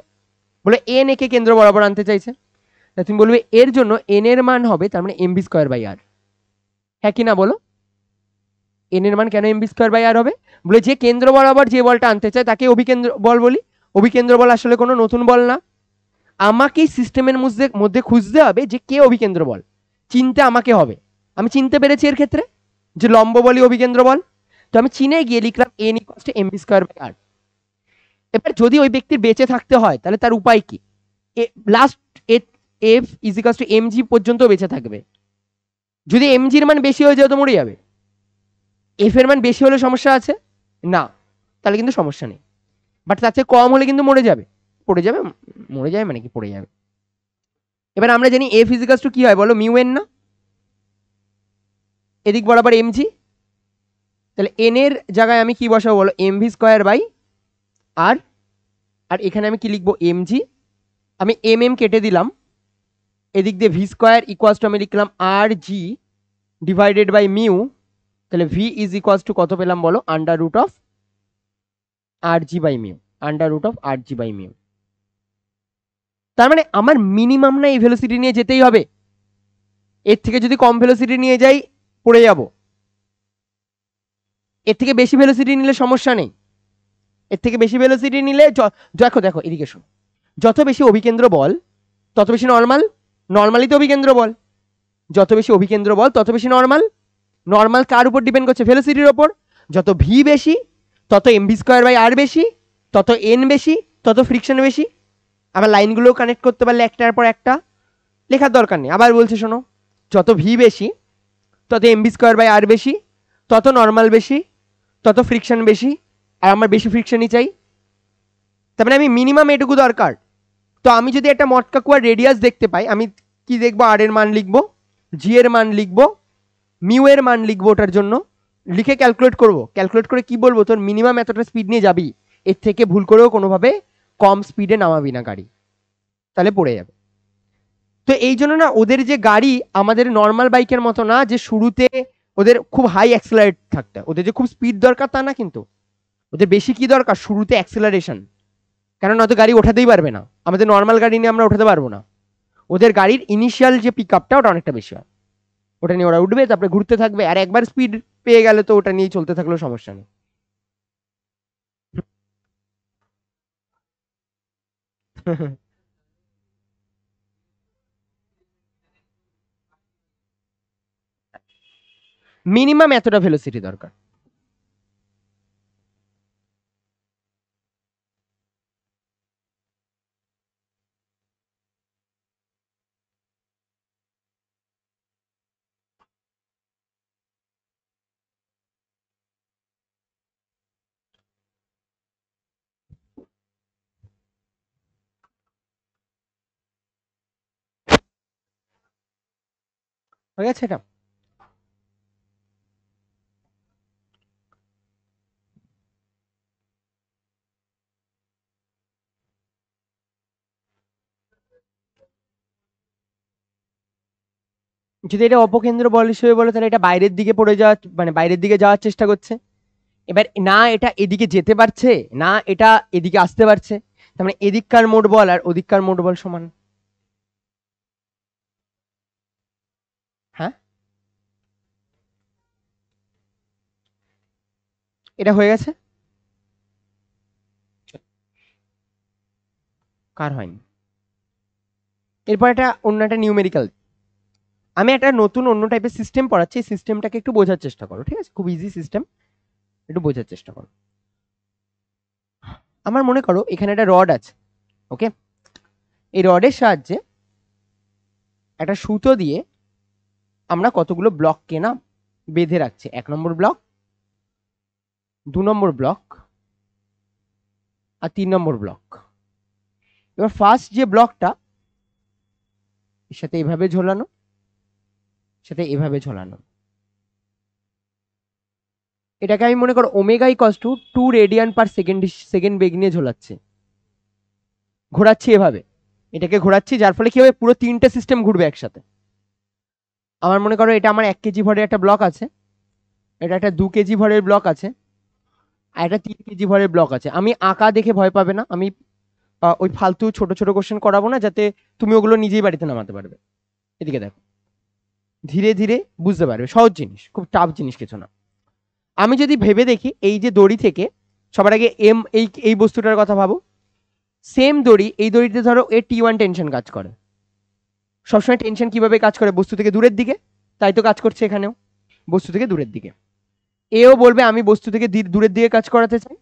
[SPEAKER 1] বলে এন একে কেন্দ্র বরাবর আনতে চাইছে। তা তুমি বলবে এর জন্য এন এর মান হবে তার মানে এমভি স্কোয়ার বাই আর, হ্যাঁ কি না বলো? এন এর মান কেন এমভি স্কোয়ার বাই আর হবে? বলে যে কেন্দ্র বরাবর যে বলটা আনতে চায় তাকে অভিকেন্দ্র বল বলি। অভিকেন্দ্র বল আসলে কোনো নতুন বল না, আমাকে সিস্টেমের মধ্যে মধ্যে খুঁজতে হবে যে কে অভিকেন্দ্র বল, চিনতে আমাকে হবে। আমি চিনতে পেরেছি এর ক্ষেত্রে যে লম্ব বলই অভিকেন্দ্র বল, তো আমি চিনে গিয়ে লিখলাম n equals to m v square by আর। এবার যদি ওই ব্যক্তির বেঁচে থাকতে হয় তাহলে তার উপায় কি? Last F is equals two MG পর্যন্ত বেঁচে থাকবে। যদি এমজির মান বেশি হয়ে যায় তো মরে যাবে। এফ এর মান বেশি হলে সমস্যা আছে না, তাহলে কিন্তু সমস্যা নেই। বাট তার চেয়ে কম হলে কিন্তু মরে যাবে, পড়ে যাবে। মরে যাবে মানে কি, পড়ে যাবে। এবার আমরা জানি এফ ইজিকালস টু কি হয় বলো, মিউ এন না? এদিক বরাবর এমজি, তাহলে এন এর জায়গায় আমি কি বসাবো বলো, এমভি স্কোয়ার বাই আর। আর এখানে আমি কি লিখবো, এমজি। আমি এম এম কেটে দিলাম, এদিক দিয়ে ভি স্কোয়ার ইকুয়ালস টু আমি লিখলাম R G divided by mu. তাহলে ভি ইজ ইকুয়ালস টু কত পেলাম বলো, under root of R G by mu, under root of R G by mu. তার মানে আমার মিনিমাম না এই ভেলোসিটি নিয়ে যেতেই হবে, এর থেকে যদি কম ভেলোসিটি নিয়ে যাই পড়ে যাব, এর থেকে বেশি ভেলোসিটি নিলে সমস্যা নেই। এর থেকে বেশি ভেলোসিটি নিলে দেখো দেখো এদিকে শোনো, যত বেশি অভিকেন্দ্র বল তত বেশি নর্মাল, নর্মালি তো অভিকেন্দ্র বল, যত বেশি অভিকেন্দ্র বল তত বেশি নর্মাল। নর্মাল কার উপর ডিপেন্ড করছে? ভেলোসিটির ওপর। যত ভি বেশি তত এমভি স্কোয়ার বাই আর বেশি, তত এন বেশি, তত ফ্রিকশন বেশি। আবার লাইনগুলো কানেক্ট করতে পারলে একটার পর একটা লেখার দরকার নেই। আবার বলছে শোনো, যত ভি বেশি তত এমভি স্কোয়ার বাই আর বেশি, তত নর্মাল বেশি, তত ফ্রিকশন বেশি। আর আমার বেশি ফ্রিকশনই চাই, তার মানে আমি মিনিমাম এটুকু দরকার। তো আমি যদি একটা মটকা কুয়ার রেডিয়াস দেখতে পাই, আমি কি দেখবো? আর এর মান লিখবো, জি এর মান লিখবো, মিউ এর মান লিখবো, ওটার জন্য লিখে ক্যালকুলেট করব। ক্যালকুলেট করে কি বলবো, তোর মিনিমাম এতটা স্পিড নিয়ে যাবি, এর থেকে ভুল করেও কোনোভাবে কম স্পিডে নামাবি না গাড়ি, তাহলে পড়ে যাবে। তো এই জন্য না ওদের যে গাড়ি আমাদের নর্মাল বাইকের মতো না যে শুরুতে ওদের খুব হাই অ্যাক্সেলারেট থাকতে, ওদের যে খুব স্পিড দরকার তা না, কিন্তু ওদের বেশি কি দরকার, শুরুতে অ্যাক্সেলারেশন। কেন না তো গাড়ি ওঠাতেই পারবে না, আমাদের নর্মাল গাড়ি নিয়ে আমরা ওঠাতে পারবো না। ওদের গাড়ির ইনিশিয়াল যে পিক আপটা ওটা অনেকটা বেশি হয়, ওটা নিয়ে ওরা উঠবে, তারপরে ঘুরতে থাকবে, আর একবার স্পিড পেয়ে গেলে তো ওটা নিয়ে চলতে থাকলেও সমস্যা নেই। মিনিমাম এতটা ভেলোসিটি দরকার। হয়ে গেছে এটা। যদি এটা অপকেন্দ্র বল হিসেবে বলে তাহলে এটা বাইরের দিকে পড়ে যাওয়া, মানে বাইরের দিকে যাওয়ার চেষ্টা করছে। এবার না এটা এদিকে যেতে পারছে, না এটা এদিকে আসতে পারছে, তার মানে এদিককার মোট বল আর ওদিককার মোট বল সমান। হ্যাঁ, এটা হয়ে গেছে। কার হয়নি? এরপর এটা অন্য একটা নিউমেরিক্যাল, আমি একটা নতুন অন্য টাইপের সিস্টেম পড়াচ্ছি, সিস্টেমটাকে একটু বোঝার চেষ্টা করো, ঠিক আছে? খুব ইজি সিস্টেম, একটু বোঝার চেষ্টা করো। আমার মনে করো এখানে একটা রড আছে, ওকে? এই রডের সাহায্যে একটা সুতো দিয়ে আমরা কতগুলো ব্লককে না বেঁধে রাখছি। 1 নম্বর ব্লক, 2 নম্বর ব্লক আর 3 নম্বর ব্লক। এবার ফার্স্ট যে ব্লকটা, এর সাথে এভাবে ঝোলানো, সাথে এভাবে ঝোলানো, এটাকে আমি মনে করো omega equals to 2 radian per second second বেগ নিয়ে ঝোলাচ্ছি, ঘোরাচ্ছি এভাবে, এটাকে ঘোরাচ্ছি, যার ফলে কি হবে, পুরো 3টে সিস্টেম ঘুরবে একসাথে। আমার মনে করো এটা আমার 1 কেজি ভরের একটা ব্লক আছে, এটা একটা 2 কেজি ভরের ব্লক আছে, আর একটা 3 কেজি ভরের ব্লক আছে। আমি আঁকা দেখে ভয় পাবে না, আমি ওই ফালতু ছোট ছোট কোশ্চেন করাবো না, যাতে তুমি ওগুলো নিজেই বাড়িতে নামাতে পারবে। এদিকে দেখো, ধীরে ধীরে বুঝতে পারবে, সহজ জিনিস, খুব টাফ জিনিস কিছু না। আমি যদি ভেবে দেখি, এই যে দড়ি থেকে, সবার আগে এম, এই বস্তুটার কথা ভাবো, সেম দড়ি, এই দড়িতে ধরো এ T1 টেনশন কাজ করে। সবসময় টেনশন কিভাবে কাজ করে? বস্তু থেকে দূরের দিকে, তাই তো কাজ করছে এখানেও, বস্তু থেকে দূরের দিকে। এও বলবে আমি বস্তু থেকে দূরের দিকে কাজ করাতে চাই,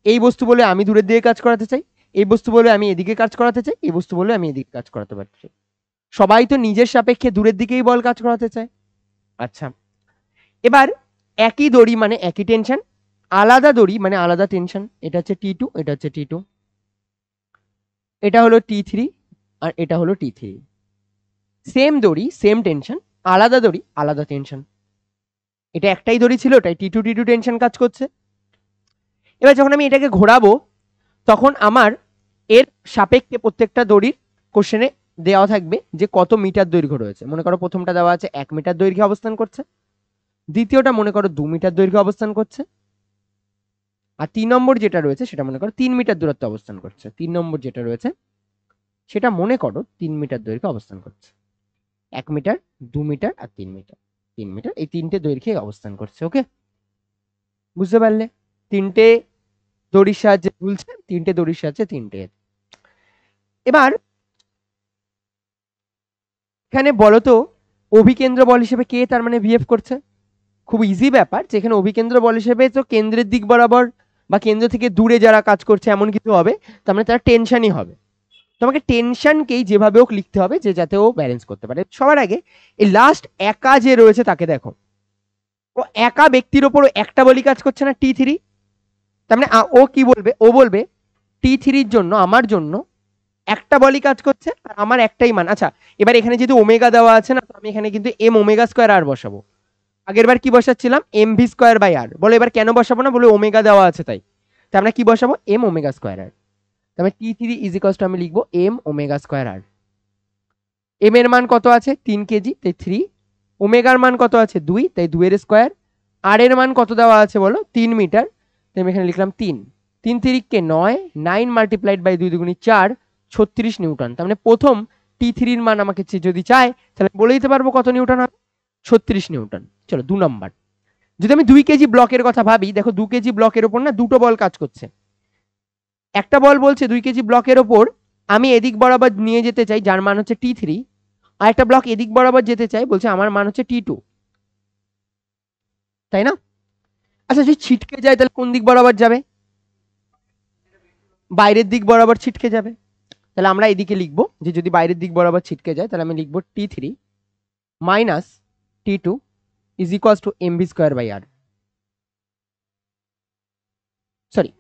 [SPEAKER 1] এই বস্তু বলে আমি দূরের দিকে কাজ করাতে চাই, এই বস্তু বলে আমি এদিকে কাজ করাতে চাই, এই বস্তু বলে আমি এদিকে কাজ করাতে পারছি। সবাই তো নিজের সাপেক্ষে দূরের দিকেই বল কাজ করাতে চায়। আচ্ছা, এবার একই দড়ি মানে একই টেনশন, আলাদা দড়ি মানে আলাদা টেনশন। এটা হচ্ছে T2, এটা হচ্ছে T2, এটা হলো T3, আর এটা হলো T3। সেম দড়ি সেম টেনশন, আলাদা দড়ি আলাদা টেনশন। এটা একটাই দড়ি ছিল, তাই T2 টেনশন কাজ করছে। এবার যখন আমি এটাকে ঘোরাবো, তখন আমার এর সাপেক্ষে প্রত্যেকটা দড়ির কোশ্চেনে দেওয়া থাকবে যে কত মিটার দৈর্ঘ্য রয়েছে। মনে করো প্রথমটা দেওয়া আছে 1 মিটার দৈর্ঘ্যে অবস্থান করছে, দ্বিতীয়টা মনে করো 2 মিটার দৈর্ঘ্যে অবস্থান করছে, আর 3 নম্বর যেটা রয়েছে সেটা মনে করো 3 মিটার দূরত্বে অবস্থান করছে। 3 নম্বর যেটা রয়েছে সেটা মনে করো 3 মিটার দৈর্ঘ্যে অবস্থান করছে। 1 মিটার, 2 মিটার আর 3 মিটার, 3 মিটার, এই 3টে দৈর্ঘ্যে অবস্থান করছে। ওকে, বুঝতে পারলে? 3টে দড়ির সাহায্যে ঝুলছে, 3টে দড়ির সাহায্যে 3টে। এবার এখানে বলো তো অভিকেন্দ্র বল হিসেবে কে তার মানে বিহেভ করছে? খুব ইজি ব্যাপার, যেখানে অভিকেন্দ্র বল হিসেবে তো কেন্দ্রের দিক বরাবর বা কেন্দ্র থেকে দূরে যারা কাজ করছে এমন কিছু হবে, তার মানে তারা টেনশনই হবে। তোমাকে টেনশনকেই যেভাবে হোক লিখতে হবে, যে যাতে ও ব্যালেন্স করতে পারে। সবার আগে এই লাস্ট একা যে রয়েছে তাকে দেখো, ও একা ব্যক্তির ওপর একটা বলি কাজ করছে না, T3। তার মানে ও কি বলবে? ও বলবে T3-র জন্য, আমার জন্য একটা বলই কাজ করছে আর আমার একটাই মান। আচ্ছা, এবার এখানে যেহেতু ওমেগা দেওয়া আছে না, তো আমি এখানে কিন্তু এম ওমেগা স্কোয়ার আর বসাবো। আগের বার কি বসাচ্ছিলাম? এম ভি স্কোয়ার বাই আর। বলো এবার কেন বসাবো না? বলে ওমেগা দেওয়া আছে তাই। তা আমরা কি বসাবো? এম ওমেগা স্কোয়ার আর। তাহলে T3 ইজ ইকুয়ালস টু আমি লিখবো এম ওমেগা স্কোয়ার আর। এম এর মান কত আছে? 3 কেজি, তাই 3। ওমেগার মান কত আছে? 2, তাই 2 এর স্কোয়ার। আর এর মান কত দেওয়া আছে বলো? 3 মিটার, তাই আমি এখানে লিখলাম 3। 3 তিরিককে 9, 9 মাল্টিপ্লাইড বাই 2 দুগুণী 4, 36 নিউটন। তার মানে প্রথম T3-র মান আমাকে যদি চায়, তাহলে বলে দিতে পারবো কত নিউটন হবে? 36 নিউটন। চলো 2 নম্বর। যদি আমি 2 কেজি ব্লকের কথা ভাবি, দেখো 2 কেজি ব্লকের ওপর না দুটো বল কাজ করছে। একটা বল বলছে 2 কেজি ব্লকের ওপর আমি এদিক বরাবর নিয়ে যেতে চাই, যার মান হচ্ছে T3, আর একটা ব্লক এদিক বরাবর যেতে চাই, বলছে আমার মান হচ্ছে T2, তাই না? আচ্ছা, যদি ছিটকে যায় তাহলে কোন দিক বরাবর যাবে? বাইরের দিক বরাবর ছিটকে যাবে। তাহলে আমরা এদিকে লিখবো যে যদি বাইরের দিক বরাবর ছিটকে যায়, তাহলে আমি লিখবো T3 minus T2 is equals to m V square by r, sorry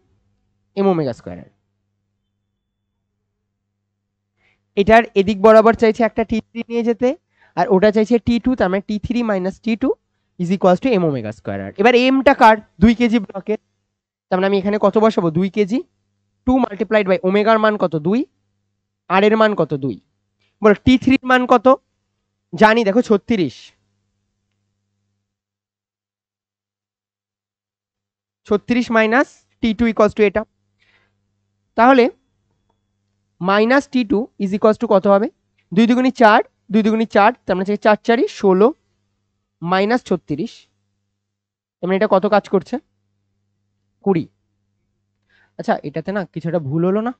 [SPEAKER 1] m omega square r. এটার এদিক বরাবর চাইছে একটা T3 নিয়ে যেতে, আর ওটা চাইছে T2, তার মানে T3 minus T2 is equals to m omega square r. এবার এমটা কার? 2 কেজি ব্লকের, তার মানে আমি এখানে কত বসাবো? 2 কেজি, 2 মাল্টিপ্লাইড বাই ওমেগার মান কত? 2, আর এর মান কত? 2। বলো T3 এর মান কত? জানি, দেখো 36, 36 মাইনাস T2 ইকুয়ালস টু এটা, তাহলে minus T2 is equals to কত হবে? 2 দুগুণি 4, 2 দুগুণি 4, তার মানে 4 4ই 16 মাইনাস 36, তার মানে এটা কত কাজ করছে? 20। আচ্ছা এটাতে না কিছুটা ভুল হলো না?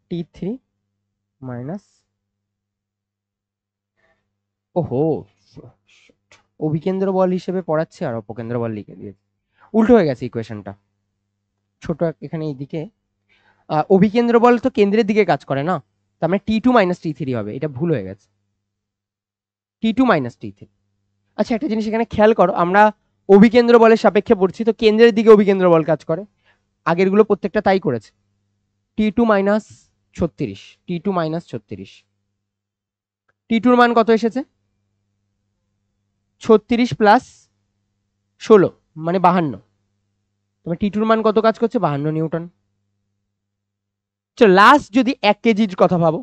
[SPEAKER 1] T3 মাইনাস, ওহো, অভিকেন্দ্র বল হিসেবে পড়াচ্ছে আর অপকেন্দ্র বল লিখে দিয়েছে, উল্টো হয়ে গেছে ইকুয়েশনটা। ছোট এখানে এইদিকে অভিকেন্দ্র বল তো কেন্দ্রের দিকে কাজ করে না, তার মানে T2 মাইনাস T3 হবে, এটা ভুল হয়ে গেছে, T2 মাইনাস T3। আচ্ছা একটা জিনিস এখানে খেয়াল করো, আমরা অভিকেন্দ্র বলের সাপেক্ষে পড়ছি, তো কেন্দ্রের দিকে অভিকেন্দ্র বল কাজ করে, আগের গুলো প্রত্যেকটা তাই করেছে। T2 minus 36, T2 minus 36, T2 এর মান কত এসেছে? 36 প্লাস 16 মানে 52, তবে T2 এর মান কত কাজ করছে? 52 নিউটন। চলো লাস্ট যদি 1 কেজির কথা ভাবো,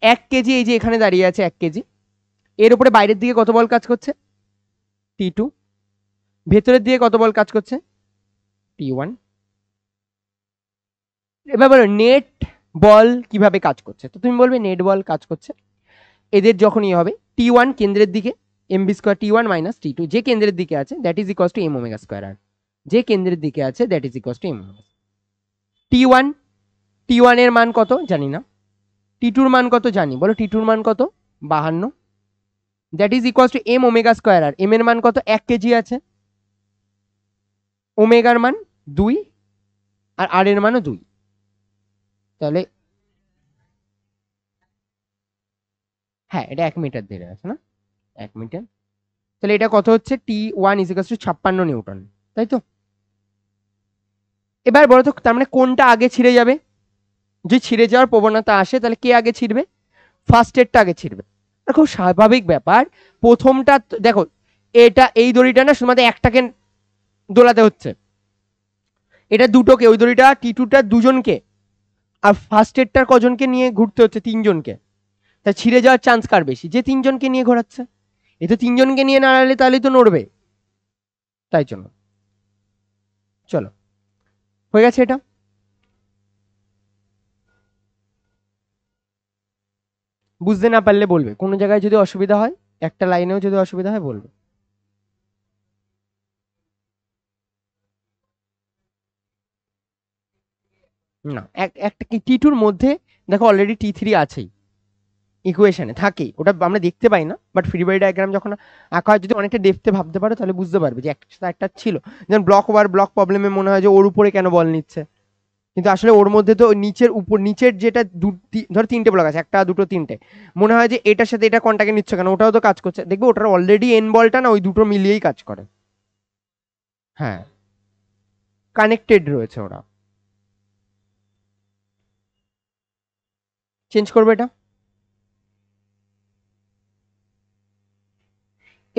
[SPEAKER 1] 1 কেজি এই যে এখানে দাঁড়িয়ে আছে 1 কেজি, এর উপরে বাইরের দিকে কত বল কাজ করছে? T2। ভেতরের দিকে কত বল কাজ করছে? T1। এবার বলো নেট বল কিভাবে কাজ করছে, তো তুমি বলবে নেট বল কাজ করছে এদের যখনই হবে T1 কেন্দ্রের দিকে mb square T1 minus T2, যে কেন্দ্রের দিকে আছে that is equals to m omega square r, যে কেন্দ্রের দিকে আছে that is equals to m omega. T1, T1 এর মান কত জানি না, T2 এর মান কত জানি, বলো T2 এর মান কত? 52, that is equals to m omega square R, m এর মান কত? 1 কেজি আছে, ওমেগার মান 2 আর আর এর মানও 2, তাহলে হ্যাঁ এটা 1 মিটার ধরে আছে না, 1 মিটার, তাহলে এটা কত হচ্ছে? T1 is equals two 56 Newton, তাই তো? এবার বলো তো তার মানে কোনটা আগে ছিঁড়ে যাবে? যদি ছিঁড়ে যাওয়ার প্রবণতা আসে তাহলে কে আগে ছিঁড়বে? ফার্স্ট এডটা আগে ছিঁড়বে। আর খুব স্বাভাবিক ব্যাপার, প্রথমটা দেখো, এটা এই দড়িটা না শুধুমাত্র একটাকে দোলাতে হচ্ছে, এটা দুটোকে, ওই দড়িটা T2টা দুজনকে, আর ফার্স্ট এডটার কজনকে নিয়ে ঘুরতে হচ্ছে? 3জনকে, তা ছিঁড়ে যাওয়ার চান্স কার বেশি? যে 3জনকে নিয়ে ঘোরাচ্ছে, এ তো 3জনকে নিয়ে নাড়ালে তাহলেই তো নড়বে, তাই জন্য। চলো হয়ে গেছে এটা। বুঝতে না পারলে বলবে, কোনো জায়গায় যদি অসুবিধা হয়, একটা লাইনেও যদি অসুবিধা হয় বলবে। না একটা কি T2 এর মধ্যে দেখো অলরেডি T3 আছেই, ইকুয়েশনে থাকেই, ওটা আমরা দেখতে পাই না, বাট ফ্রি বডি ডায়াগ্রাম যখন আঁকা হয় যদি অনেকটা ডেপথে ভাবতে পারো তাহলে বুঝতে পারবে যে একটা সাথে একটা ছিল। যেমন ব্লক ওভার ব্লক প্রবলেমে মনে হয় যে ওর উপরে কেন বল নিচ্ছে, কিন্তু আসলে ওর মধ্যে তো নিচের উপর, নিচের যেটা ধরো 3টে ব্লক আছে, একটা দুটো তিনটে, মনে হয় যে এটার সাথে এটা কন্টাক্টে নিচ্ছে কেন, ওটাও তো কাজ করছে, দেখবে ওটার অলরেডি এন বলটা না ওই দুটো মিলিয়েই কাজ করে। হ্যাঁ কানেক্টেড রয়েছে ওরা। চেঞ্জ করবে এটা।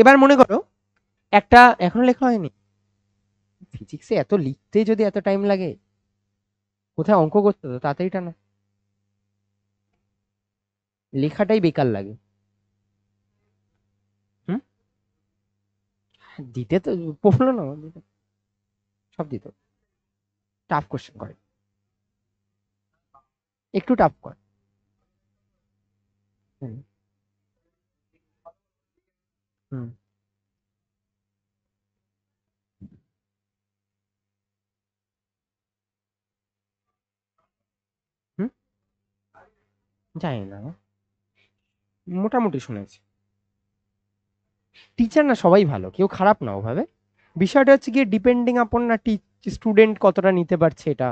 [SPEAKER 1] এবার মনে করো একটা, এখনো লেখা হয়নি, ফিজিক্সে এত লিখতে যদি এত টাইম লাগে, কোথায় অঙ্ক করতে তো তাড়াতাড়ি টানো, লেখাটাই বেকার লাগে। হুম, দিতে তো প্রশ্ন না দিতে, সব দিত, টাফ কোশ্চেন করে, একটু টাফ করে। হুম হুম হুম, জানি না, মোটামুটি শুনেছি। টিচার না সবাই ভালো, কেউ খারাপ না ওভাবে, বিষয়টা হচ্ছে গিয়ে ডিপেন্ডিং আপন না স্টুডেন্ট কতটা নিতে পারছে এটা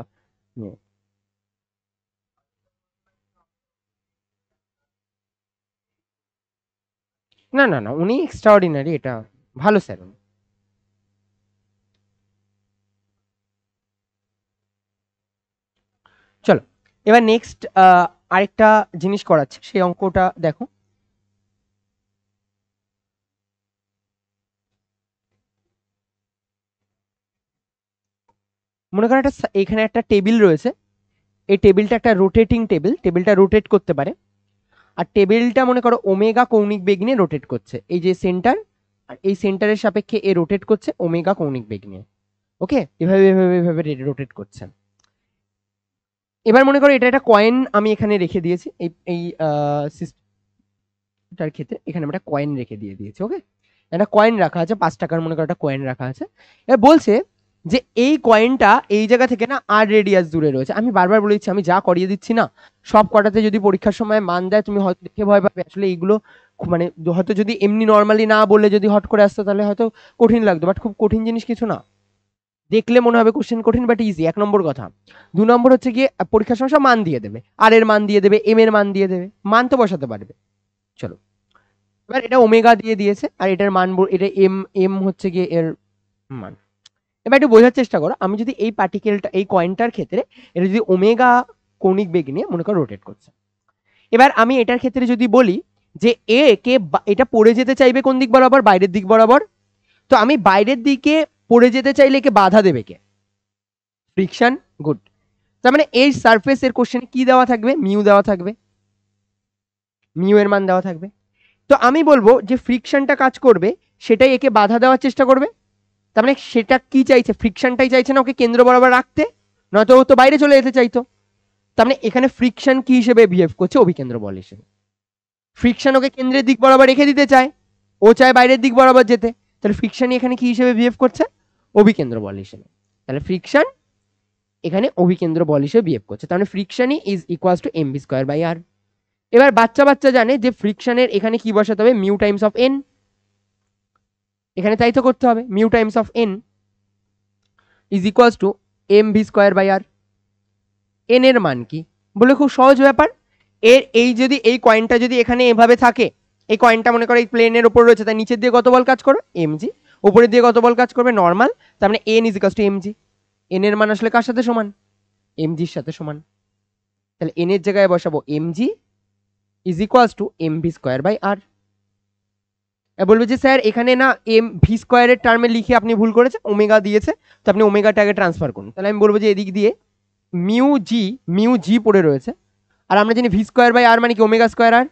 [SPEAKER 1] নিয়ে। না না না, উনি এক্সট্রা অর্ডিনারি, এটা ভালো স্যার উনি। চলো এবার নেক্সট আরেকটা জিনিস করাচ্ছে, সেই অঙ্কটা দেখো। মনে করো এখানে একটা টেবিল রয়েছে, এই টেবিলটা একটা রোটেটিং টেবিল, টেবিলটা রোটেট করতে পারে, আর টেবিলটা মনে করো ওমেগা কৌণিক বেগ নিয়ে রোটেট করছে, এই যে সেন্টার আর এই সেন্টারের সাপেক্ষে এ রোটেট করছে ওমেগা কৌণিক বেগ নিয়ে। ওকে, এভাবে এভাবে এভাবে রোটেট করছে। এবার মনে করো এটা একটা কয়েন আমি এখানে রেখে দিয়েছি, এই সিস্টেমটার ক্ষেত্রে এখানে আমরা কয়েন রেখে দিয়েছি। ওকে, একটা কয়েন রাখা আছে 5 টাকার, মনে করো একটা কয়েন রাখা আছে। এবার বলছে যে এই কয়েনটা এই জায়গা থেকে না আর রেডিয়াস দূরে রয়েছে। আমি বারবার বলে দিচ্ছি, আমি যা করিয়ে দিচ্ছি না সব কটাতে যদি পরীক্ষার সময় মান দেয় তুমি হয়তো দেখে ভয় পাবে, আসলে এইগুলো মানে হয়তো যদি এমনি নর্মালি না বললে যদি হট করে আসতো তাহলে হয়তো কঠিন লাগতো, বাট খুব কঠিন জিনিস কিছু না, দেখলে মনে হবে কোশ্চেন কঠিন বাট ইজি, 1 নম্বর কথা। 2 নম্বর হচ্ছে গিয়ে পরীক্ষার সময় সব মান দিয়ে দেবে, আর এর মান দিয়ে দেবে, এম এর মান দিয়ে দেবে, মান তো বসাতে পারবে। চলো, এবার এটা ওমেগা দিয়ে দিয়েছে আর এটার মান এটা এম, এম হচ্ছে গিয়ে এর মান। এবার একটু বোঝার চেষ্টা করো, আমি যদি এই পার্টিকেলটা এই কয়েনটার ক্ষেত্রে এটা যদি ওমেগা কৌণিক বেগ নিয়ে মনে করো রোটেট করছে, এবার আমি এটার ক্ষেত্রে যদি বলি যে এ কে এটা পড়ে যেতে চাইবে কোন দিক বরাবর, বাইরের দিক বরাবর, তো আমি বাইরের দিকে পড়ে যেতে চাইলে কে বাধা দেবে, কে? ফ্রিকশন। গুড। তার মানে এই সারফেসের কোশ্চেনে কি দেওয়া থাকবে, মিউ দেওয়া থাকবে, মিউ এর মান দেওয়া থাকবে। তো আমি বলবো যে ফ্রিকশনটা কাজ করবে সেটাই একে বাধা দেওয়ার চেষ্টা করবে, তার মানে সেটা কি চাইছে, ফ্রিকশনটাই চাইছে না ওকে কেন্দ্র বরাবর রাখতে, নয়তো ও তো বাইরে চলে যেতে চাইতো। তার মানে এখানে ফ্রিকশন কি হিসেবে বিহেভ করছে, অভিকেন্দ্র বল হিসেবে। ফ্রিকশন ওকে কেন্দ্রের দিক বরাবর রেখে দিতে চায়, ও চায় বাইরের দিক বরাবর যেতে, তাহলে ফ্রিকশন এখানে কি হিসেবে বিহেভ করছে, অভিকেন্দ্র বল হিসেবে। তাহলে ফ্রিকশন এখানে অভিকেন্দ্র বল হিসেবে বিহেভ করছে, তার মানে ফ্রিকশনই is equals to MV square by আর। এবার বাচ্চা বাচ্চা জানে যে ফ্রিকশনের এখানে কি বসাতে হবে, মিউ টাইমস অফ এন, এখানে তাই তো করতে হবে, mu times of N is equals to MV square by R. N এর মান কি বলে, খুব সহজ ব্যাপার। এর এই যদি এই কয়েনটা যদি এখানে এভাবে থাকে, এই কয়েনটা মনে করো এই প্লেনের উপর রয়েছে, তাই নিচের দিয়ে কত বল কাজ করবে, এমজি, উপরের দিয়ে কত বল কাজ করবে, নর্মাল, তার মানে N is equals two MG. N এর মান আসলে কার সাথে সমান, এমজির সাথে সমান, তাহলে এন এর জায়গায় বসাবো m g is equals to MV square by r. বলবে যে স্যার এখানে না এম ভি স্কয়ারের টার্মে লিখে আপনি ভুল করেছেন, ওমেগা দিয়েছে, তো আপনি ওমেগাটাকে ট্রান্সফার করুন। তাহলে আমি বলবো যে এদিক দিয়ে মিউ জি পড়ে রয়েছে, আর আমরা জানি ভি স্কয়ার বাই আর মানে কি ওমেগা স্কয়ার আর,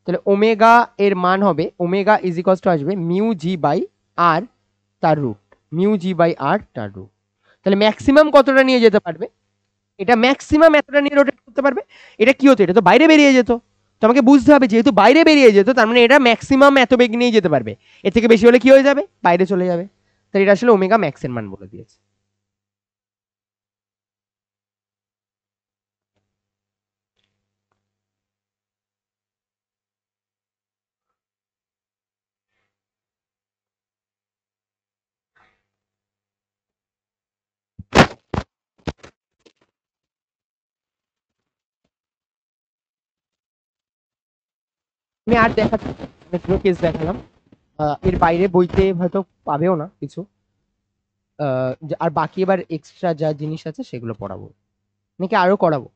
[SPEAKER 1] তাহলে ওমেগা এর মান হবে ওমেগা ইজ ইকুয়ালস টু আসবে মিউ জি বাই আর তার রুট, মিউ জি বাই আর তার রুট। তাহলে ম্যাক্সিমাম কতটা নিয়ে যেতে পারবে, এটা ম্যাক্সিমাম এতটা নিয়ে রোটেট করতে পারবে। এটা কি হতো, এটা তো বাইরে বেরিয়ে যেত, তো আমাকে বুঝতে হবে যেহেতু বাইরে বেরিয়ে যেত তার মানে এটা ম্যাক্সিমাম এত বেগ নিয়ে যেতে পারবে, এর থেকে বেশি হলে কি হয়ে যাবে, বাইরে চলে যাবে। তাই এটা আসলে ওমেগা ম্যাক্সের মান বলে দিয়েছে। আমি আর দেখাচ্ছি, অনেকগুলো কেস দেখালাম, এর বাইরে বইতে হয়তো পাবেও না কিছু, আর বাকি এবার এক্সট্রা যা জিনিস আছে সেগুলো পড়াবো, নাকি আরো করাবো?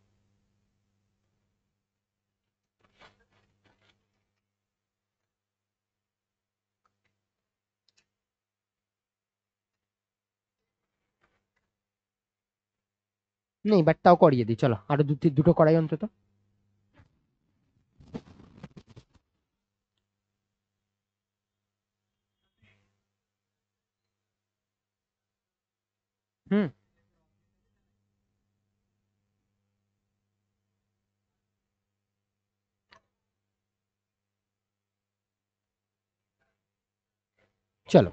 [SPEAKER 1] নেই, বাট তাও করিয়ে দিই, চলো আরো দুটো করাই অন্তত। হুম, চলো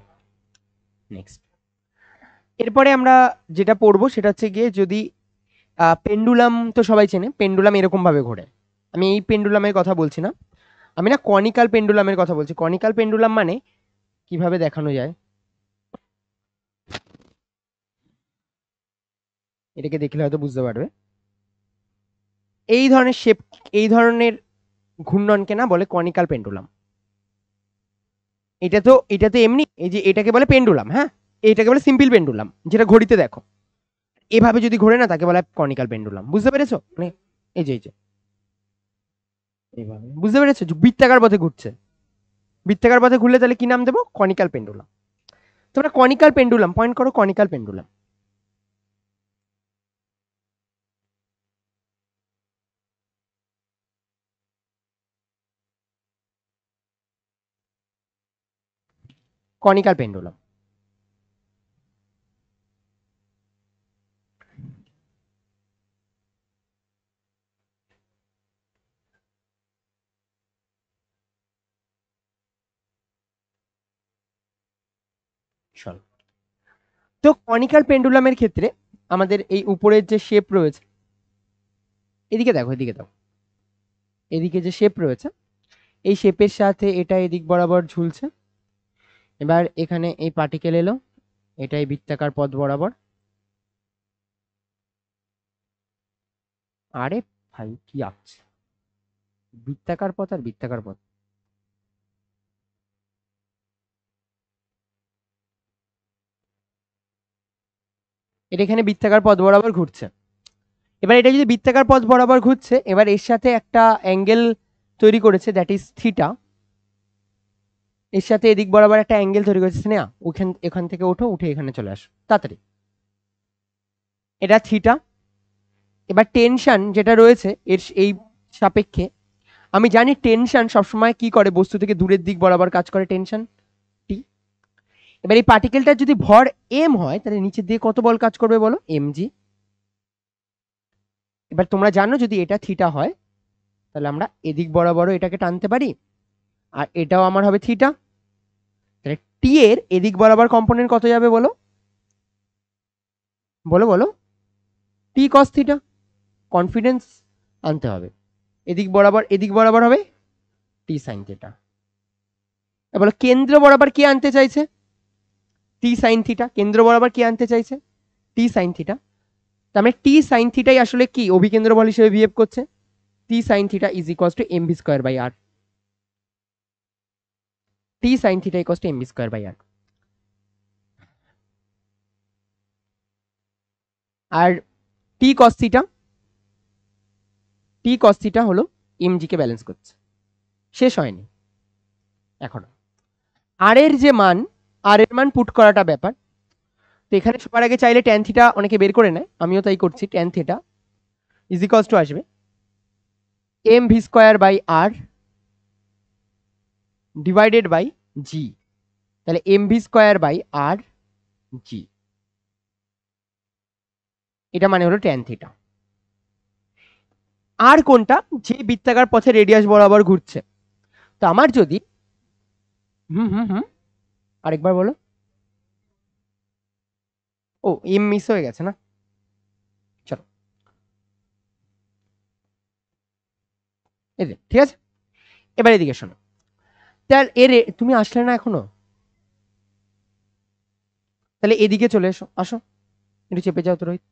[SPEAKER 1] নেক্সট। এরপরে আমরা যেটা পড়বো সেটা হচ্ছে গিয়ে যদি পেন্ডুলাম, তো সবাই চেনে পেন্ডুলাম এরকম ভাবে ঘোরে, আমি এই পেন্ডুলামের কথা বলছি না, আমি না কনিক্যাল পেন্ডুলামের কথা বলছি। কনিক্যাল পেন্ডুলাম মানে কিভাবে দেখানো যায়, এটাকে দেখলে হয়তো বুঝতে পারবে। এই ধরনের শেপ, এই ধরনের ঘূর্ণনকে না বলে কনিক্যাল পেন্ডুলাম। এটা তো এমনি, এই যে এটাকে বলে পেন্ডুলাম, হ্যাঁ, এটাকে বলে সিম্পল পেন্ডুলাম, যেটা ঘড়িতে দেখো এভাবে যদি ঘোরে না তাকে বলা হয় কনিক্যাল পেন্ডুলাম। বুঝতে পেরেছো, মানে এই যে এইভাবে, বুঝতে পেরেছো, বৃত্তাকার পথে ঘুরছে, বৃত্তাকার পথে ঘুরলে তাহলে কি নাম দেবো, কনিক্যাল পেন্ডুলাম। তোমরা কনিক্যাল পেন্ডুলাম পয়েন্ট করো, কনিক্যাল পেন্ডুলাম। Conical pendulum. চল, তো কনিক্যাল পেন্ডুলামের ক্ষেত্রে আমাদের এই উপরের যে শেপ রয়েছে, এদিকে দেখো, এদিকে দেখো, এদিকে যে শেপ রয়েছে, এই শেপের সাথে এটা এদিক বরাবর ঝুলছে। এবার এখানে এই পার্টিকেল এলো, এটা এই বৃত্তাকার পথ বরাবর। আরে ভাই কি আঁকছে, বৃত্তাকার পথ আর বৃত্তাকার পথ। এটা এখানে বৃত্তাকার পথ বরাবর ঘুরছে। এবার এটা যদি বৃত্তাকার পথ বরাবর ঘুরছে, এবার এর সাথে একটা অ্যাঙ্গেল তৈরি করেছে, দ্যাট ইজ থিটা। এর সাথে এদিক বরাবর একটা অ্যাঙ্গেল তৈরি করেছে স্নেহা, এখান থেকে ওঠো, উঠে এখানে চলে আসো তাড়াতাড়ি। এটা থিটা। এবার টেনশন যেটা রয়েছে এর এই সাপেক্ষে, আমি জানি টেনশন সবসময় কি করে, বস্তু থেকে দূরের দিক বরাবর কাজ করে টেনশন টি। এবার এই পার্টিকেলটার যদি ভর এম হয়, তাহলে নিচের দিকে কত বল কাজ করবে বলো, এম জি। এবার তোমরা জানো যদি এটা থিটা হয়, তাহলে আমরা এদিক বরাবরও এটাকে টানতে পারি, আর এটাও আমার হবে থিটা। তাহলে টি এর এদিক বরাবর কম্পোনেন্ট কত যাবে বলো, বলো বলো, টি কস থিটা। কনফিডেন্স আনতে হবে, এদিক বরাবর হবে টি সাইন থিটা। বলো কেন্দ্র বরাবর কি আনতে চাইছে, টি সাইন থিটা। কেন্দ্র বরাবর কি আনতে চাইছে, টি সাইন থিটা। তার মানে টি সাইন থিটাই আসলে কি অভিকেন্দ্র বল হিসেবে বিহেভ করছে। T sine theta is equals to m V square by r. T sine theta equals to m V square by আর। আর T cos theta, T cos theta হলো এম জি কে balance করছে। শেষ হয়নি এখনো। আর এর যে মান, আর এর মান পুট করাটা ব্যাপার। তো এখানে সবার আগে চাইলে ট্যান থিটা অনেকে বের করে নেয়, আমিও তাই করছি। Tan theta is equals to আসবে m V square by r divided by g. তাহলে m V square by r g, এটা মানে হলো ট্যান থিটা। আর কোনটা, যে বৃত্তাকার পথে রেডিয়াস বরাবর ঘুরছে। তো আমার যদি হুম হুম হুম আরেকবার বলো। ও এম মিস হয়ে গেছে না, চলো এই যে, ঠিক আছে। এবার এদিকে শোনো, তাহলে তুমি আসলে না এখনো, তাহলে এদিকে চলে এসো, আসো একটু চেপে যাও তো রোহিত।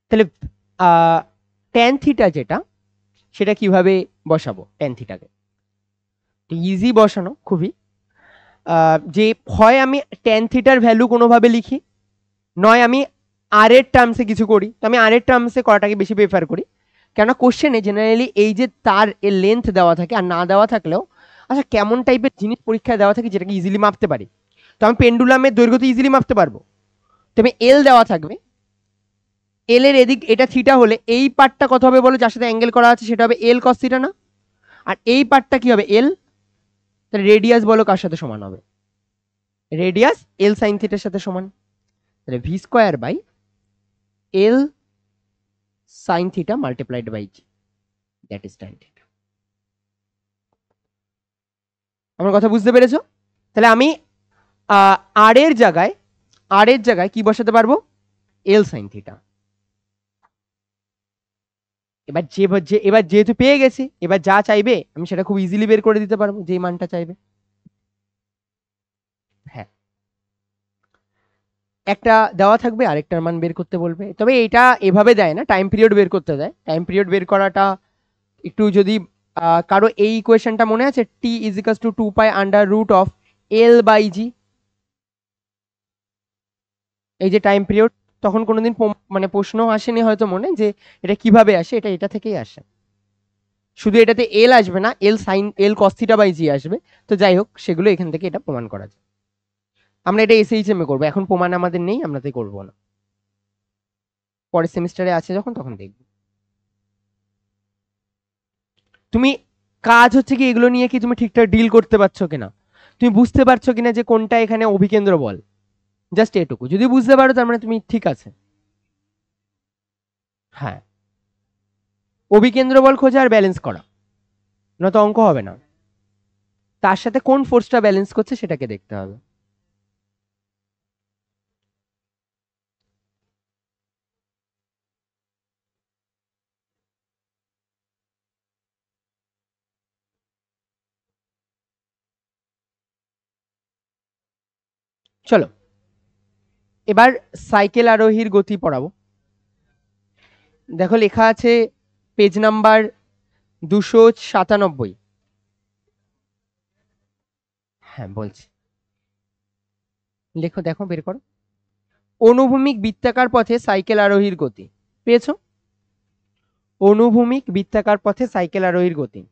[SPEAKER 1] তাহলে ট্যান থিটা যেটা, সেটা কিভাবে বসাবো ট্যান থিটাকে, ইজি বসানো খুবই। যে হয় আমি ট্যান থিটার ভ্যালু কোনোভাবে লিখি, নয় আমি আর এর টার্মসে কিছু করি। তো আমি আর এর টার্মসে করাটাকে বেশি প্রেফার করি, কেন কোশ্চেনে জেনারেলি এই যে তার এর লেন্থ দেওয়া থাকে, আর না দেওয়া থাকলেও আচ্ছা কেমন টাইপের জিনিস পরীক্ষায় দেওয়া থাকে যেটাকে ইজিলি মাপতে পারি। তো আমি পেন্ডুলামের দৈর্ঘ্য তো ইজিলি মাপতে পারবো। তো আমি এল দেওয়া থাকবে, এল এর এদিক এটা থিটা হলে এই পার্টটা কত হবে বলো, যার সাথে অ্যাঙ্গেল করা আছে সেটা হবে এল কস থিটা না। আর এই পার্টটা কি হবে এল, তাহলে রেডিয়াস বলো কার সাথে সমান হবে, রেডিয়াস এল সাইন থিটার সাথে সমান। তাহলে V square by L sine theta multiplied by G, that is tan theta. আমার কথা বুঝতে পেরেছো? তাহলে আমি আর এর জায়গায়, আর এর জায়গায় কি বসাতে পারবো, এল সাইন থিটা। এবার যেহেতু পেয়ে গেছি, এবার যা চাইবে আমি সেটা খুব ইজিলি বের করে দিতে পারবো, যেই মানটা চাইবে। হ্যাঁ, একটা দেওয়া থাকবে, আরেকটার মান বের করতে বলবে। তবে এটা এভাবে দেয় না, টাইম পিরিয়ড বের করতে দেয়। টাইম পিরিয়ড বের করাটা একটু যদি কারো এই ইকুয়েশনটা মনে আছে, T is equals to 2 pi under root of l by g, এই যে টাইম পিরিয়ড, তখন কোনোদিন মানে প্রশ্ন আসেনি হয়তো মনে, যে এটা কিভাবে আসে, এটা এটা থেকেই আসে। শুধু এটাতে এল আসবে না, l sine l cos theta by g আসবে। তো যাই হোক, সেগুলো এখান থেকে এটা প্রমাণ করা যায়। আমরা এটা এসএইচএম এ করবো, এখন প্রমাণ আমাদের নেই, আমরা তাই করবো না, পরের সেমিস্টারে আছে যখন তখন দেখবো। তুমি কাজ হচ্ছে কি এগুলো নিয়ে কি তুমি ঠিকঠাক ডিল করতে পারছো কিনা, তুমি বুঝতে পারছো কিনা যে কোনটা এখানে অভিকেন্দ্র বল, জাস্ট এটুকু যদি বুঝতে পারো তার মানে তুমি ঠিক আছে। হ্যাঁ, অভিকেন্দ্র বল খোঁজা আর ব্যালেন্স করা, নয়তো অঙ্ক হবে না। তার সাথে কোন ফোর্সটা ব্যালেন্স করছে সেটাকে দেখতে হবে। চলো এবার সাইকেল আরোহীর গতি পড়াবো। দেখো লেখা আছে পেজ নাম্বার 297। হ্যাঁ বলছি, লেখো, দেখো বের করো। অনুভূমিক বৃত্তাকার পথে সাইকেল আরোহীর গতি পেয়েছো? অনুভূমিক বৃত্তাকার পথে সাইকেল আরোহীর গতি।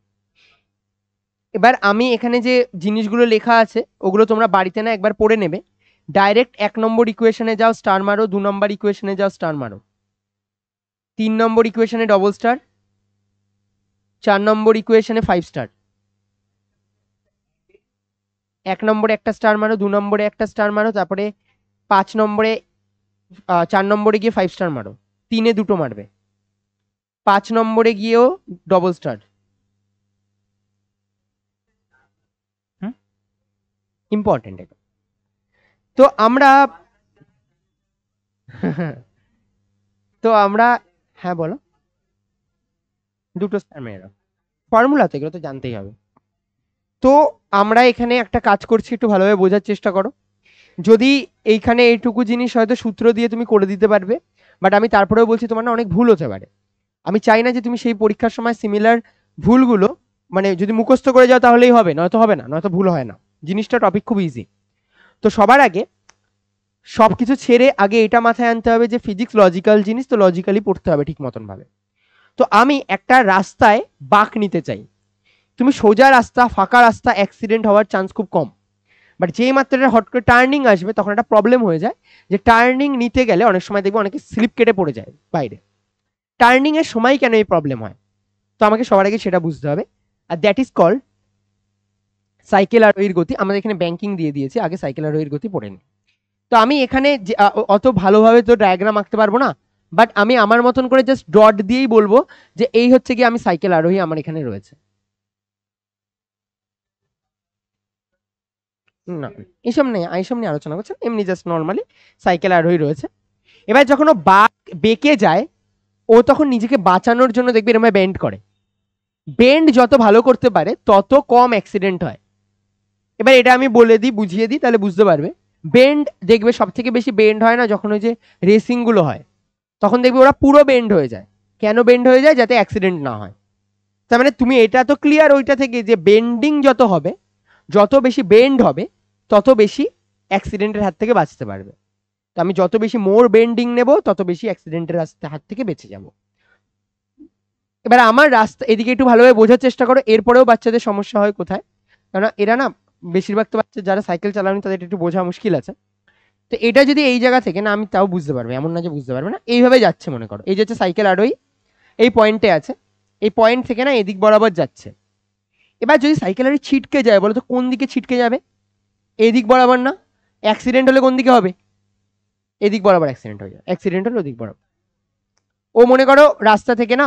[SPEAKER 1] এবার আমি এখানে যে জিনিসগুলো লেখা আছে ওগুলো তোমরা বাড়িতে না একবার পড়ে নেবে। ডাইরেক্ট 1 নম্বর ইকুয়েশনে যাও, স্টার মারো। 2 নম্বর ইকুয়েশনে যাও, স্টার মারো। 3 নম্বর ইকুয়েশনে ডবল স্টার। 4 নম্বর ইকুয়েশনে 5 স্টার। 1 নম্বরে একটা স্টার মারো, 2 নম্বরে একটা স্টার মারো, তারপরে 5 নম্বরে 4 নম্বরে গিয়ে 5 স্টার মারো। 3-এ 2টো মারবে। 5 নম্বরে গিয়েও ডবল স্টার। ইম্পর্টেন্ট এটা। তো আমরা তো আমরা, হ্যাঁ বলো। 2টো স্টার মেরে দাও। ফর্মুলা তো এগুলো তো জানতেই হবে। তো আমরা এখানে একটা কাজ করছি, একটু ভালোভাবে বোঝার চেষ্টা করো। যদি এইখানে এইটুকু জিনিস হয়তো সূত্র দিয়ে তুমি করে দিতে পারবে, বাট আমি তারপরেও বলছি তোমার না অনেক ভুল হতে পারে। আমি চাই না যে তুমি সেই পরীক্ষার সময় সিমিলার ভুলগুলো, মানে যদি মুখস্থ করে যাও তাহলেই হবে, নয়তো হবে না, নয়তো ভুল হয় না। জিনিসটা টপিক খুব ইজি। তো সবার আগে সবকিছু ছেড়ে আগে এটা মাথায় আনতে হবে যে ফিজিক্স লজিক্যাল জিনিস, তো লজিক্যালি পড়তে হবে ঠিক মতন ভাবে। তো আমি একটা রাস্তায় বাঁক নিতে চাই। তুমি সোজা রাস্তা, ফাঁকা রাস্তা, অ্যাক্সিডেন্ট হওয়ার চান্স খুব কম। বাট যেই মাত্রাটা হট করে টার্নিং আসবে তখন একটা প্রবলেম হয়ে যায়, যে টার্নিং নিতে গেলে অনেক সময় দেখবে অনেকে স্লিপ কেটে পড়ে যায় বাইরে। টার্নিং এর সময় কেন এই প্রবলেম হয়, তো আমাকে সবার আগে সেটা বুঝতে হবে। আর দ্যাট ইজ কল্ড সাইকেল আরোহীর গতি। আমাদের এখানে ব্যাংকিং দিয়ে দিয়েছে, আগে সাইকেল আরোহীর গতি পড়ে নি। তো আমি এখানে অত ভালোভাবে তো ডায়াগ্রাম আঁকতে পারবো না, বাট আমি আমার মতন করে জাস্ট ডট দিয়েই বলবো যে এই হচ্ছে কি আমি সাইকেল আরোহী আমার এখানে রয়েছে। না, এইসব নিয়ে আলোচনা করছেন, এমনি জাস্ট নর্মালি সাইকেল আরোহী রয়েছে। এবার যখন ও বেঁকে যায়, ও তখন নিজেকে বাঁচানোর জন্য দেখবি এরকম বেন্ড করে। বেন্ড যত ভালো করতে পারে তত কম অ্যাক্সিডেন্ট হয়। এবার এটা আমি বলে দিই, বুঝিয়ে দিই, তাহলে বুঝতে পারবে। বেন্ড দেখবে সব থেকে বেশি বেন্ড হয় না যখন ওই যে রেসিং গুলো হয়, তখন দেখবে ওরা পুরো বেন্ড হয়ে যায়। কেন বেন্ড হয়ে যায়? যাতে অ্যাক্সিডেন্ট না হয়। তার মানে তুমি এটা তো ক্লিয়ার ওইটা থেকে যে বেন্ডিং যত হবে, যত বেশি বেন্ড হবে তত বেশি অ্যাক্সিডেন্টের হাত থেকে বাঁচতে পারবে। তো আমি যত বেশি মোর বেন্ডিং নেব তত বেশি অ্যাক্সিডেন্টের হাত থেকে বেঁচে যাব। এবার আমার রাস্তা এদিকে একটু ভালোভাবে বোঝার চেষ্টা করো। এরপরেও বাচ্চাদের সমস্যা হয় কোথায়, কারণ এরা না বেশিরভাগ তো বাচ্চা যারা সাইকেল চালানো তাদের একটু বোঝা মুশকিল আছে। তো এটা যদি এই জায়গা থেকে না, আমি তাও বুঝতে পারবে, এমন না যে বুঝতে পারবে না। এইভাবে যাচ্ছে মনে করো, এই যে হচ্ছে সাইকেল আরোহী এই পয়েন্টে আছে, এই পয়েন্ট থেকে না এদিক বরাবর যাচ্ছে। এবার যদি সাইকেল আরোহী ছিটকে যায়, বলো তো কোন দিকে ছিটকে যাবে? এদিক বরাবর না? অ্যাক্সিডেন্ট হলে কোন দিকে হবে? এদিক বরাবর অ্যাক্সিডেন্ট হয়ে যায়। অ্যাক্সিডেন্ট হলে ওদিক বরাবর। ও মনে করো রাস্তা থেকে না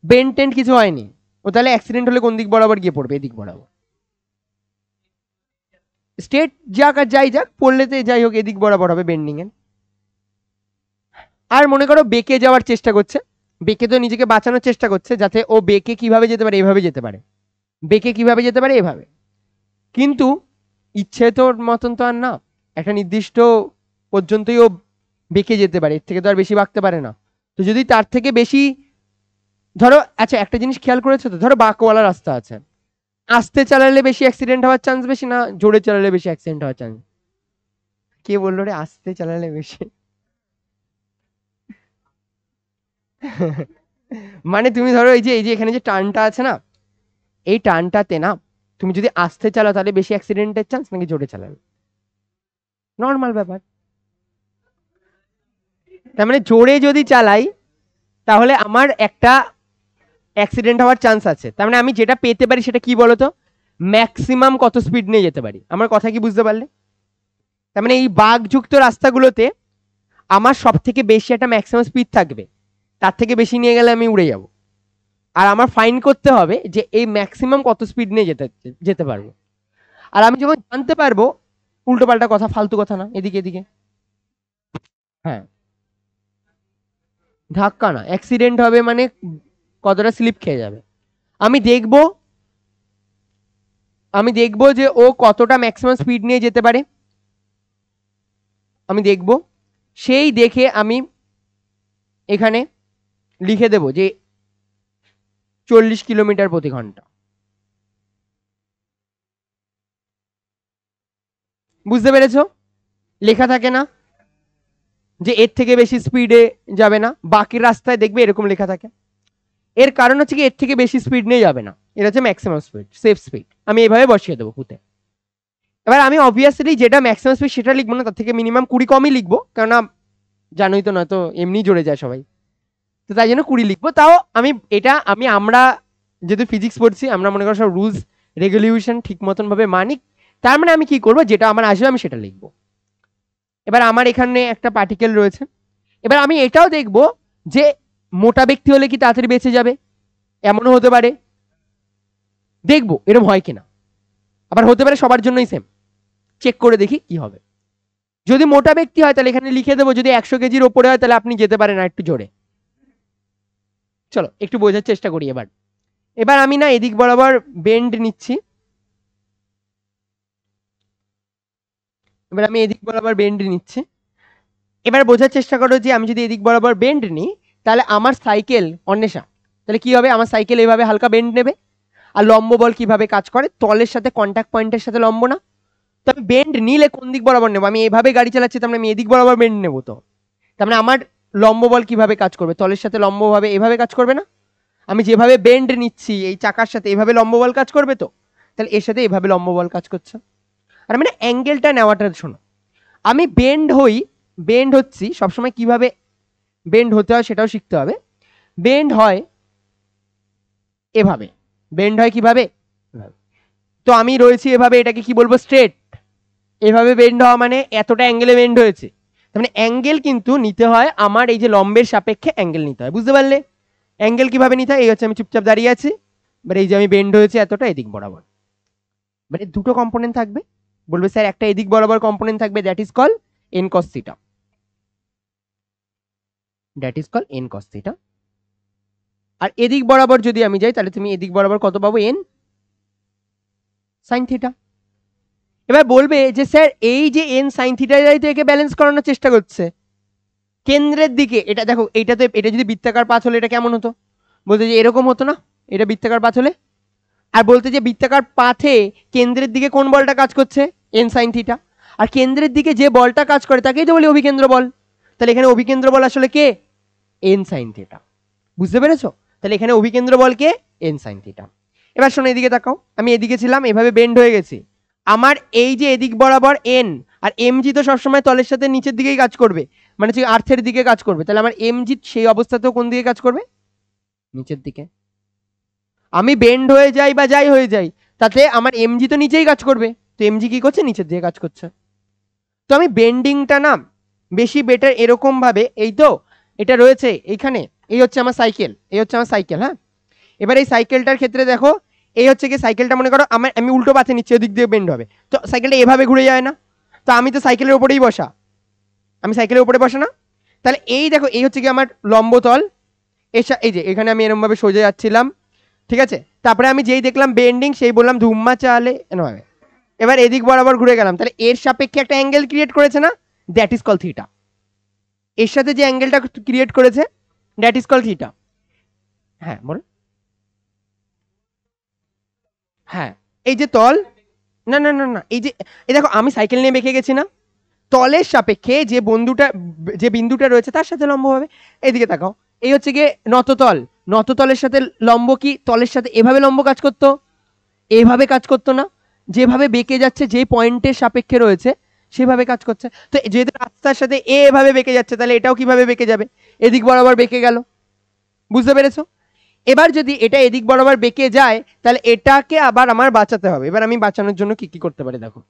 [SPEAKER 1] বেন্ড টেন্ট কিছু হয়নি, ও তাহলে অ্যাক্সিডেন্ট হলে কোন দিক বরাবর গিয়ে পড়বে? এদিক বরাবর। স্ট্রেট যাক আর যাই যাক, পড়লেতে যাই হোক এদিক বরাবর হবে বেন্ডিং এর। আর মনে করো বেঁকে যাওয়ার চেষ্টা করছে, বেঁকে তো নিজেকে বাঁচানোর চেষ্টা করছে, যাতে ও বেঁকে কিভাবে যেতে পারে, এভাবে যেতে পারে। বেঁকে কিভাবে যেতে পারে? এভাবে। কিন্তু ইচ্ছে তোর মতন তো আর না, একটা নির্দিষ্ট পর্যন্তই ও বেঁকে যেতে পারে, এর থেকে তো আর বেশি বাঁকতে পারে না। তো যদি তার থেকে বেশি, ধরো আচ্ছা একটা জিনিস খেয়াল করেছো তো, ধরো বাঁকওয়ালা রাস্তা আছে, আস্তে চালালে বেশি অ্যাক্সিডেন্ট হওয়ার চান্স বেশি না জোরে চালালে বেশি অ্যাক্সিডেন্ট হওয়ার চান্স? কে বললো রে আস্তে চালালে বেশি? মানে তুমি ধরো এই যে এখানে যে টার্নটা আছে না, এই টার্নটাতে না তুমি যদি আস্তে চালাও তাহলে বেশি অ্যাক্সিডেন্টের চান্স নাকি জোরে চালাবে? নর্মাল ব্যাপার। তার মানে জোরে যদি চালাই তাহলে আমার একটা অ্যাক্সিডেন্ট হওয়ার চান্স আছে। তার মানে আমি যেটা পেতে পারি সেটা কি বলতো, ম্যাক্সিমাম কত স্পিড নিয়ে যেতে পারি। আমার কথা কি বুঝতে পারলে? তার মানে এই বাঘযুক্ত রাস্তাগুলোতে আমার সব থেকে বেশি একটা ম্যাক্সিমাম স্পিড থাকবে, তার থেকে বেশি নিয়ে গেলে আমি উড়ে যাব। আর আমার ফাইন করতে হবে যে এই ম্যাক্সিমাম কত স্পিড নিয়ে যেতে যেতে পারবো। আর আমি যখন জানতে পারবো, উল্টো পাল্টা কথা, ফালতু কথা না, এদিকে এদিকে, হ্যাঁ ধাক্কা না, অ্যাক্সিডেন্ট হবে মানে কতটা স্লিপ খেয়ে যাবে। আমি দেখবো, যে ও কতটা ম্যাক্সিমাম স্পিড নিয়ে যেতে পারে, আমি দেখব। সেই দেখে আমি এখানে লিখে দেব যে 40 কিলোমিটার/ঘন্টা। বুঝতে পেরেছো? লেখা থাকে না যে এর থেকে বেশি স্পিডে যাবে না, বাকি রাস্তায় দেখবে এরকম লেখা থাকে। এর কারণ হচ্ছে কি, এর থেকে বেশি স্পিড নিয়ে যাবে না, এটা হচ্ছে ম্যাক্সিমাম স্পিড, সেফ স্পিড। আমি এইভাবে বসিয়ে দেবো পুঁতে। এবার আমি অবভিয়াসলি যেটা ম্যাক্সিমাম স্পিড সেটা লিখবো না, তার থেকে মিনিমাম 20 কমই লিখবো, কেননা জানোই তো, না তো এমনি জড়ে যায় সবাই, তো তাই জন্য 20 লিখবো। তাও আমরা যেহেতু ফিজিক্স পড়ছি, আমরা মনে করো সব রুলস রেগুলেশন ঠিক মতন ভাবে মানি। তার মানে আমি কি করবো, যেটা আমার আসবে আমি সেটা লিখবো। এবার আমার এখানে একটা পার্টিকেল রয়েছে, এবার আমি এটাও দেখবো যে মোটা ব্যক্তি হলে কি তাড়াতাড়ি বেঁচে যাবে, এমনও হতে পারে, দেখবো এরকম হয় কিনা। আবার হতে পারে সবার জন্যই সেম, চেক করে দেখি কি হবে। যদি মোটা ব্যক্তি হয় তাহলে এখানে লিখে দেবো, যদি 100 কেজির ওপরে হয় তাহলে আপনি যেতে পারেন আর একটু জোরে। চলো একটু বোঝার চেষ্টা করি। এবার আমি না এদিক বরাবর বেন্ড নিচ্ছি, এবার বোঝার চেষ্টা করো যে আমি যদি এদিক বরাবর বেন্ড নিই তাহলে আমার সাইকেল অন্বেষা, তাহলে কি হবে, আমার সাইকেল এইভাবে হালকা বেন্ড নেবে। আর লম্ব বল কিভাবে কাজ করে, তলের সাথে কন্ট্যাক্ট পয়েন্টের সাথে লম্ব না। তো আমি বেন্ড নিলে কোন দিক বরাবর নেবো, আমি এইভাবে গাড়ি চালাচ্ছি, তার মানে আমি এদিক বরাবর বেন্ড নেবো। তো তার মানে আমার লম্ব বল কিভাবে কাজ করবে, তলের সাথে লম্বভাবে এভাবে কাজ করবে না। আমি যেভাবে বেন্ড নিচ্ছি এই চাকার সাথে, এভাবে লম্ব বল কাজ করবে। তো তাহলে এর সাথে এভাবে লম্ব বল কাজ করছে। আর মানে অ্যাঙ্গেলটা নেওয়াটা শোনো, আমি বেন্ড হচ্ছি সবসময়, কিভাবে বেন্ড হতে হয় সেটাও শিখতে হবে। বেন্ড হয় এভাবে, কিভাবে, তো আমি রয়েছি এভাবে, এটাকে কি বলবো, স্ট্রেট। এভাবে বেন্ড হওয়া মানে এতটা অ্যাঙ্গেলে বেন্ড হয়েছে, তার মানে অ্যাঙ্গেল কিন্তু নিতে হয় আমার এই যে লম্বের সাপেক্ষে অ্যাঙ্গেল নিতে হয়। বুঝতে পারলে অ্যাঙ্গেল কিভাবে নিতে হয়? এই হচ্ছে আমি চুপচাপ দাঁড়িয়ে আছি, এবার এই যে আমি বেন্ড হয়েছে এতটা এদিক বরাবর, মানে দুটো কম্পোনেন্ট থাকবে। বলবে স্যার একটা এদিক বরাবর কম্পোনেন্ট থাকবে, that is call n cos theta, আর এদিক বরাবর যদি আমি যাই তাহলে তুমি এদিক বরাবর কত পাবো, n sin থিটা। এবার বলবে যে স্যার এই যে n sin থিটা তো একে ব্যালেন্স করানোর চেষ্টা করছে কেন্দ্রের দিকে। এটা দেখো, এটা যদি বৃত্তাকার পাথ হলে এটা কেমন হতো, বলতে যে এরকম হতো না, এটা বৃত্তাকার পাথ হলে। আর বলতে যে বৃত্তাকার পাথে কেন্দ্রের দিকে কোন বলটা কাজ করছে, n sin থিটা। আর কেন্দ্রের দিকে যে বলটা কাজ করে তাকেই তো বলি অভিকেন্দ্র বল। তাহলে এখানে অভিকেন্দ্র বল আসলে কে, n sin থিটা। বুঝতে পেরেছো? তাহলে এখানে অভিকেন্দ্র বল কে, n sin থিটা। এবার শোনো এদিকে তাকাও, আমি এদিকে ছিলাম, এভাবে বেন্ড হয়ে গেছি। আমার এই যে এদিক বরাবর n, আর mg তো সবসময় তলের সাথে নিচের দিকেই কাজ করবে, মানে হচ্ছে আর্থের দিকে কাজ করবে। তাহলে আমার mg সেই অবস্থাতেও কোন দিকে কাজ করবে, নিচের দিকে। আমি বেন্ড হয়ে যাই বা যাই হয়ে যাই, তাতে আমার mg তো নিচেই কাজ করবে, তো mg কি করছে, নিচের দিকে কাজ করছে। তো আমি বেন্ডিংটা না বেশি বেটার এরকম ভাবে, এই তো এটা রয়েছে এইখানে, এই হচ্ছে আমার সাইকেল, হ্যাঁ। এবার এই সাইকেলটার ক্ষেত্রে দেখো, এই হচ্ছে কি সাইকেলটা, মনে করো আমি উল্টো পাথে নিচ্ছি, ওদিক দিয়ে বেন্ড হবে, তো সাইকেলটা এভাবে ঘুরে যায় না। তো আমি তো সাইকেলের উপরেই বসা, না। তাহলে এই দেখো, এই হচ্ছে কি আমার লম্ব তল, এই যে এখানে আমি এরকম ভাবে সোজা যাচ্ছিলাম, ঠিক আছে। তারপরে আমি যেই দেখলাম বেন্ডিং, সেই বললাম ধুম্মা চালে এভাবে। এবার এদিক বরাবর ঘুরে গেলাম, তাহলে এর সাপেক্ষে একটা অ্যাঙ্গেল ক্রিয়েট করেছে না, দ্যাট ইজ কল থিটা। এর সাথে যে অ্যাঙ্গেলটা ক্রিয়েট করেছে দ্যাট ইজ কল থিটা। হ্যাঁ বল। হ্যাঁ এই যে তল, না না না না, এই দেখো আমি সাইকেল নিয়ে বেঁকে গেছি না, তলের সাপেক্ষে যে বিন্দুটা রয়েছে তার সাথে লম্ব হবে। এইদিকে তাকাও, এই হচ্ছে গিয়ে নততল, নততলের সাথে লম্ব কি, তলের সাথে এভাবে লম্ব কাজ করতো, এভাবে কাজ করতো না, যেভাবে বেঁকে যাচ্ছে, যে পয়েন্টের সাপেক্ষে রয়েছে সেভাবে কাজ করছে। তো যেহেতু রাস্তার সাথে এভাবে বেঁকে যাচ্ছে, তাহলে এটাও কিভাবে বেঁকে যাবে, এদিক বরাবর বেঁকে গেল। বুঝতে পেরেছো? এবার যদি এটা এদিক বরাবর বেঁকে যায় তাহলে এটাকে আবার আমার বাঁচাতে হবে। এবার আমি বাঁচানোর জন্য কি কি করতে পারি দেখো।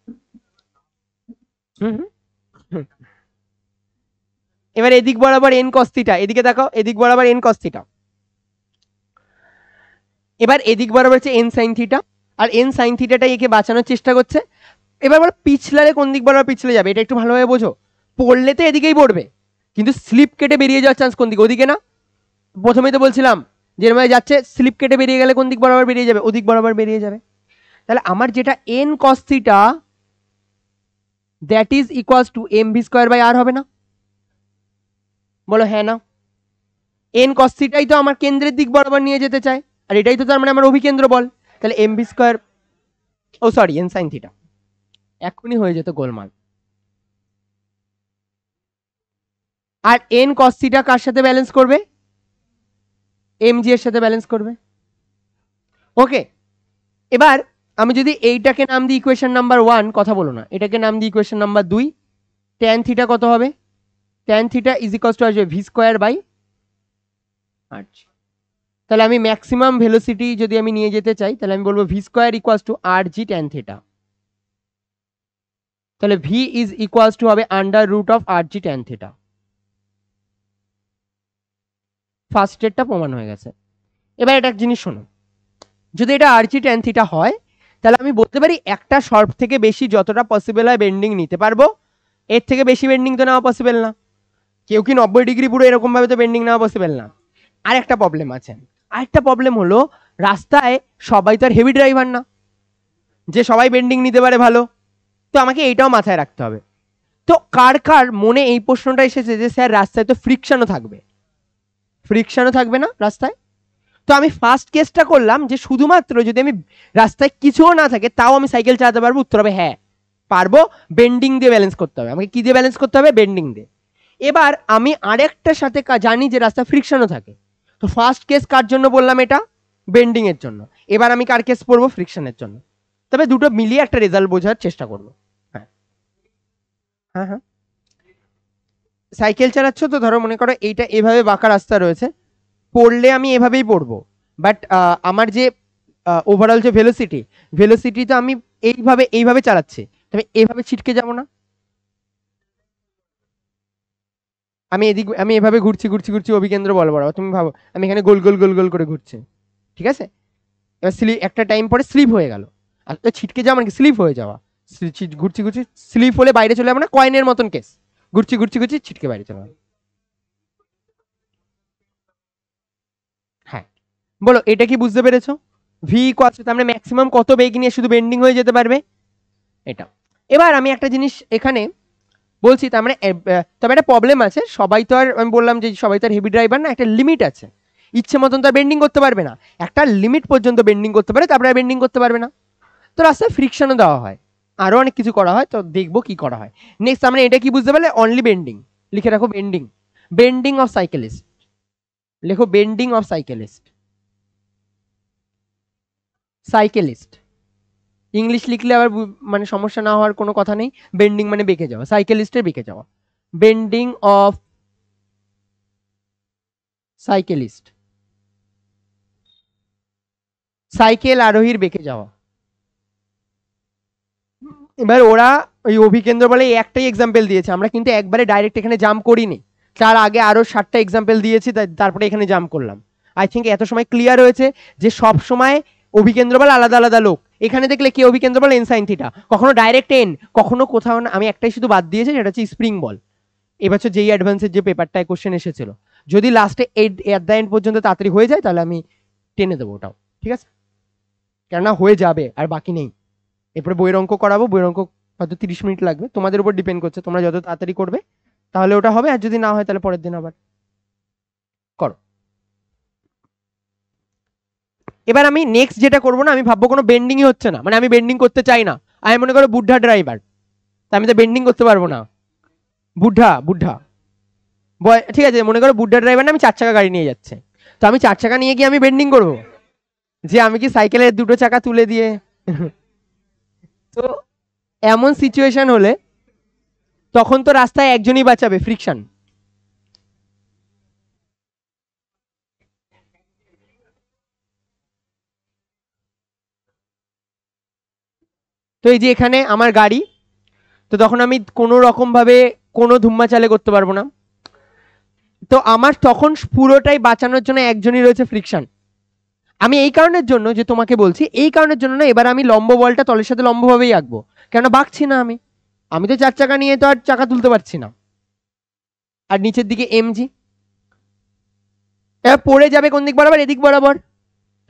[SPEAKER 1] এবার এদিক বরাবর এন কস থিটা, এদিকে দেখো এদিক বরাবর এন কস থিটা, এবার এদিক বরাবর হচ্ছে এন সাইন থিটা, আর এন সাইন থিটাটা একে বাঁচানোর চেষ্টা করছে। এবার বলো পিছলারে কোন দিক বরাবর পিছলে যাবে, এটা একটু ভালোভাবে বোঝো। পড়লে তো এদিকেই পড়বে, কিন্তু স্লিপ কেটে বেরিয়ে যাওয়ার চান্স কোন দিকে, ওদিকে না? প্রথমেই তো বলছিলাম যেরকম যাচ্ছে স্লিপ কেটে বেরিয়ে গেলে কোন দিক বরাবর বেরিয়ে যাবে, ওদিক বরাবর বেরিয়ে যাবে। তাহলে আমার যেটা n cos theta that is equals to m V square by r হবে না? বলো হ্যাঁ না? এন কস থিটাই তো আমার কেন্দ্রের দিক বরাবর নিয়ে যেতে চায়, আর এটাই তো তার মানে আমার অভিকেন্দ্র বল। তাহলে এম ভি স্কোয়ার, ও সরি এন সাইন থিটা, এখনই হয়ে যেত গোলমাল। আর এন কস থিটা কার সাথে ব্যালেন্স করবে? এম জি এর সাথে ব্যালেন্স করবে। ওকে, এবার আমি যদি এইটাকে নাম দিই ইকুয়েশন নাম্বার 1, কথা বলো না, এটাকে নাম দিই ইকুয়েশন নাম্বার 2, ট্যান থিটা কত হবে? Tan theta is equals to আসবে ভি স্কোয়ার বাই আর। তাহলে আমি ম্যাক্সিমাম ভেলোসিটি যদি আমি নিয়ে যেতে চাই তাহলে আমি বলবো v square equals to r g tan theta. তাহলে ভি ইজ ইকুয়ালস টু হবে under root of R g tan theta. First স্টেটটা প্রমাণ হয়ে গেছে। এবার এটা এক জিনিস শোনো, যদি এটা আর জি ট্যান থিটা হয় তাহলে আমি বলতে পারি একটা সব থেকে বেশি যতটা পসিবল হয় বেন্ডিং নিতে পারবো, এর থেকে বেশি বেন্ডিং তো নেওয়া পসিবল না। কেউ কি 90 ডিগ্রি পুরো এরকম ভাবে তো বেন্ডিং নেওয়া পসিবল না। আর একটা প্রবলেম আছে, আরেকটা প্রবলেম হলো রাস্তায় সবাই তো আর হেভি ড্রাইভার না যে সবাই বেন্ডিং নিতে পারে ভালো, তো আমাকে এইটাও মাথায় রাখতে হবে। তো কার কার মনে এই প্রশ্নটা এসেছে যে স্যার রাস্তায় তো ফ্রিকশনও থাকবে, ফ্রিকশনও থাকবে না রাস্তায়? তো আমি ফার্স্ট কেসটা করলাম যে শুধুমাত্র যদি আমি রাস্তায় কিছুও না থাকে তাও আমি সাইকেল চালাতে পারবো, উত্তর হবে হ্যাঁ পারবো, বেন্ডিং দিয়ে ব্যালেন্স করতে হবে। আমাকে কি দিয়ে ব্যালেন্স করতে হবে? বেন্ডিং দিয়ে। এবার আমি আরেকটার সাথে জানি যে রাস্তা ফ্রিকশনও থাকে, তো ফার্স্ট কেস কার জন্য বললাম? এটা বেন্ডিং এর জন্য। এবার আমি কার কেস পড়বো? ফ্রিকশনের জন্য। তবে দুটো মিলিয়ে একটা রেজাল্ট বোঝার চেষ্টা করবো। হ্যাঁ হ্যাঁ হ্যাঁ, সাইকেল চালাচ্ছ তো ধরো মনে করো এইটা এভাবে বাঁকা রাস্তা রয়েছে, পড়লে আমি এভাবেই পড়বো, বাট আমার যে ওভারঅল যে ভেলোসিটি, ভেলোসিটি তো আমি এইভাবে এইভাবে চালাচ্ছি, তবে এইভাবে ছিটকে যাবো না। আমি এদিক আমি এভাবে ঘুরছি ঘুরছি ঘুরছি অভিকেন্দ্র বল বরাবর, তুমি ভাবো আমি এখানে গোল গোল গোল গোল করে ঘুরছি, ঠিক আছে? এবার স্লিপ একটা টাইম পরে স্লিপ হয়ে গেল, আর ছিটকে যাওয়া মানে স্লিপ হয়ে যাওয়া, ঘুরছি ঘুরছি স্লিপ হলে বাইরে চলে যাবো না, কয়েনের মতন কেস, ঘুরছি ঘুরছি ঘুরছি ছিটকে বাইরে চলে যাবো। হ্যাঁ, বলো এটা কি বুঝতে পেরেছো? ভি ইকুয়ালস টু আমরা ম্যাক্সিমাম কত বেগ নিয়ে শুধু বেন্ডিং হয়ে যেতে পারবে এটা। এবার আমি একটা জিনিস এখানে বলছি, তার মানে তবে একটা প্রবলেম আছে, সবাই তো আর আমি বললাম যে সবাই তো আর হেভি ড্রাইভার না, একটা লিমিট আছে, ইচ্ছে মতন তো আর বেন্ডিং করতে পারবে না, একটা লিমিট পর্যন্ত বেন্ডিং করতে পারে, তারপরে বেন্ডিং করতে পারবে না। তো রাস্তায় ফ্রিকশনও দেওয়া হয়, আরো অনেক কিছু করা হয়, তো দেখবো কি করা হয় নেক্সট। আমরা এটা কি বুঝতে পারলে? অনলি বেন্ডিং, লিখে রাখো বেন্ডিং, বেন্ডিং অফ সাইকেলিস্ট, লেখো bending of cyclist, cyclist English লিখলে আবার মানে সমস্যা না হওয়ার কোনো কথা নেই। বেন্ডিং মানে বেঁকে যাওয়া, সাইকেলিস্টের বেঁকে যাওয়া, বেন্ডিং অফ সাইকেলিস্ট, সাইকেল আরোহীর বেঁকে যাওয়া। এবার ওরা ওই অভিকেন্দ্র বলে একটাই এক্সাম্পল দিয়েছে, আমরা কিন্তু একবারে ডাইরেক্ট এখানে জাম্প করিনি, তার আগে আরো 7টা এক্সাম্পল দিয়েছি, তারপরে এখানে জাম্প করলাম। আই থিঙ্ক এত সময় ক্লিয়ার হয়েছে যে সব সময় অভিকেন্দ্র বল আলাদা আলাদা লোক। এখানে দেখলে কে অভিকেন্দ্র বল এন সাইন থিটা, কখনো ডাইরেক্ট এন, কখনো কোথাও না, আমি একটাই শুধু বাদ দিয়েছি সেটা হচ্ছে স্প্রিং বল। এবছর যেই অ্যাডভান্সের যে পেপারটায় কোশ্চেন এসেছিল, যদি লাস্টে এট দ্য এন্ড পর্যন্ত তাড়াতাড়ি হয়ে যায় তাহলে আমি টেনে দেবো ওটাও, ঠিক আছে? কেননা হয়ে যাবে আর বাকি নেই। এরপরে বইয়ের অঙ্ক করাবো, বইয়ের অঙ্ক হয়তো 30 মিনিট লাগবে, তোমাদের উপর ডিপেন্ড করছে, তোমরা যত তাড়াতাড়ি করবে তাহলে ওটা হবে, আর যদি না হয় তাহলে পরের দিন আবার করো। এবার আমি নেক্সট যেটা করবো না, আমি ভাববো কোনো বেন্ডিংই হচ্ছে না, মানে আমি বেন্ডিং করতে চাই না, আমি মনে করো বুদ্ধা ড্রাইভার, তা আমি তো বেন্ডিং করতে পারবো না। বুদ্ধা বুদ্ধা ঠিক আছে, মনে করো বুদ্ধা ড্রাইভার না, আমি 4 চাকা গাড়ি নিয়ে যাচ্ছে, তো আমি 4 চাকা নিয়ে গিয়ে আমি বেন্ডিং করবো? যে আমি কি সাইকেলের 2টো চাকা তুলে দিয়ে তো এমন সিচুয়েশন হলে তখন তো রাস্তায় একজনই বাঁচাবে, ফ্রিকশন। তো এই যে এখানে আমার গাড়ি, তো তখন আমি কোনো রকম ভাবে কোনো ধুম্মা চালে করতে পারবো না, তো আমার তখন পুরোটাই বাঁচানোর জন্য একজনই রয়েছে, ফ্রিকশন। আমি এই কারণের জন্য যে তোমাকে বলছি, এই কারণের জন্য না, এবার আমি লম্ব বলটা তলের সাথে লম্বভাবেই আঁকবো, কেন বাঁকছি না আমি তো 4 চাকা নিয়ে তো আর চাকা তুলতে পারছি না। আর নিচের দিকে এমজি, এবার পড়ে যাবে কোন দিক বরাবর? এদিক বরাবর,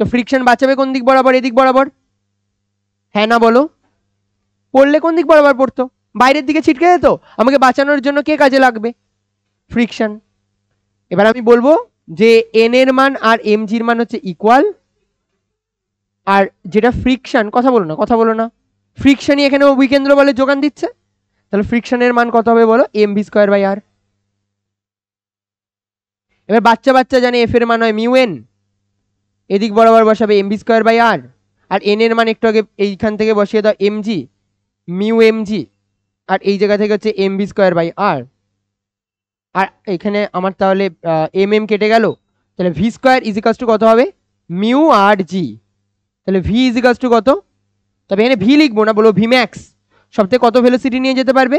[SPEAKER 1] তো ফ্রিকশন বাঁচাবে কোন দিক বরাবর? এদিক বরাবর, হ্যাঁ না বলো? পড়লে কোন দিক বরাবর পড়তো? বাইরের দিকে ছিটকে যেত। আমাকে বাঁচানোর জন্য কে কাজে লাগবে? ফ্রিকশন। এবার আমি বলবো যে এন এর মান আর এমজির মান হচ্ছে ইকুয়াল, আর যেটা ফ্রিকশন, কথা বলো না, ফ্রিকশনই এখানে অভিকেন্দ্র বলে যোগান দিচ্ছে, তাহলে ফ্রিকশনের মান কত হবে বলো? এম ভি স্কোয়ার বাই আর। এবার বাচ্চা জানে এফ এর মান হয় মিউ এন, এদিক বরাবর বসাবে এম ভি স্কোয়ার বাই আর, আর এন এর মান একটু আগে এইখান থেকে বসিয়ে দাও এমজি, মিউ এমজি, আর এই জায়গা থেকে হচ্ছে এম ভি স্কোয়ার বাই আর। আর এখানে আমার তাহলে এম কেটে গেল, তাহলে ভি স্কোয়ার ইজিকালস টু কত হবে? মিউ আর জি। তাহলে ভি ইজিকালস টু কত? তবে এখানে ভি লিখবো না, বলো ভি ম্যাক্স, সব থেকে কত ভেলোসিটি নিয়ে যেতে পারবে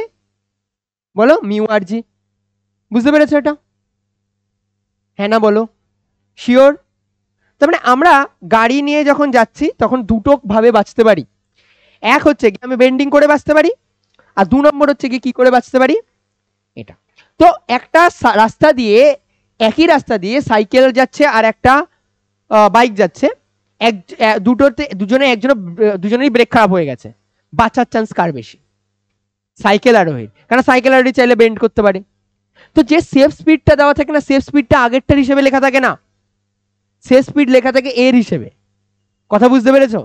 [SPEAKER 1] বলো? মিউ আর জি। বুঝতে পেরেছো এটা? হ্যাঁ না বলো? শিওর? তার মানে আমরা গাড়ি নিয়ে যখন যাচ্ছি তখন দুটো ভাবে বাঁচতে পারি, এক হচ্ছে কি আমি বেন্ডিং করে বাঁচতে পারি, আর 2 নম্বর হচ্ছে কি করে বাঁচতে পারি, এটা। তো একটা রাস্তা দিয়ে, একই রাস্তা দিয়ে সাইকেল যাচ্ছে আর একটা বাইক যাচ্ছে, দুজনেরই ব্রেক খারাপ হয়ে গেছে, বাঁচার চান্স কার বেশি? সাইকেল আরোহীর, কারণ সাইকেল আরোহী চাইলে বেন্ড করতে পারে। তো যে সেফ স্পিডটা দেওয়া থাকে না, সেফ স্পিডটা আগেরটার হিসেবে লেখা থাকে না, সেফ স্পিড লেখা থাকে এর হিসেবে। কথা বুঝতে পেরেছো?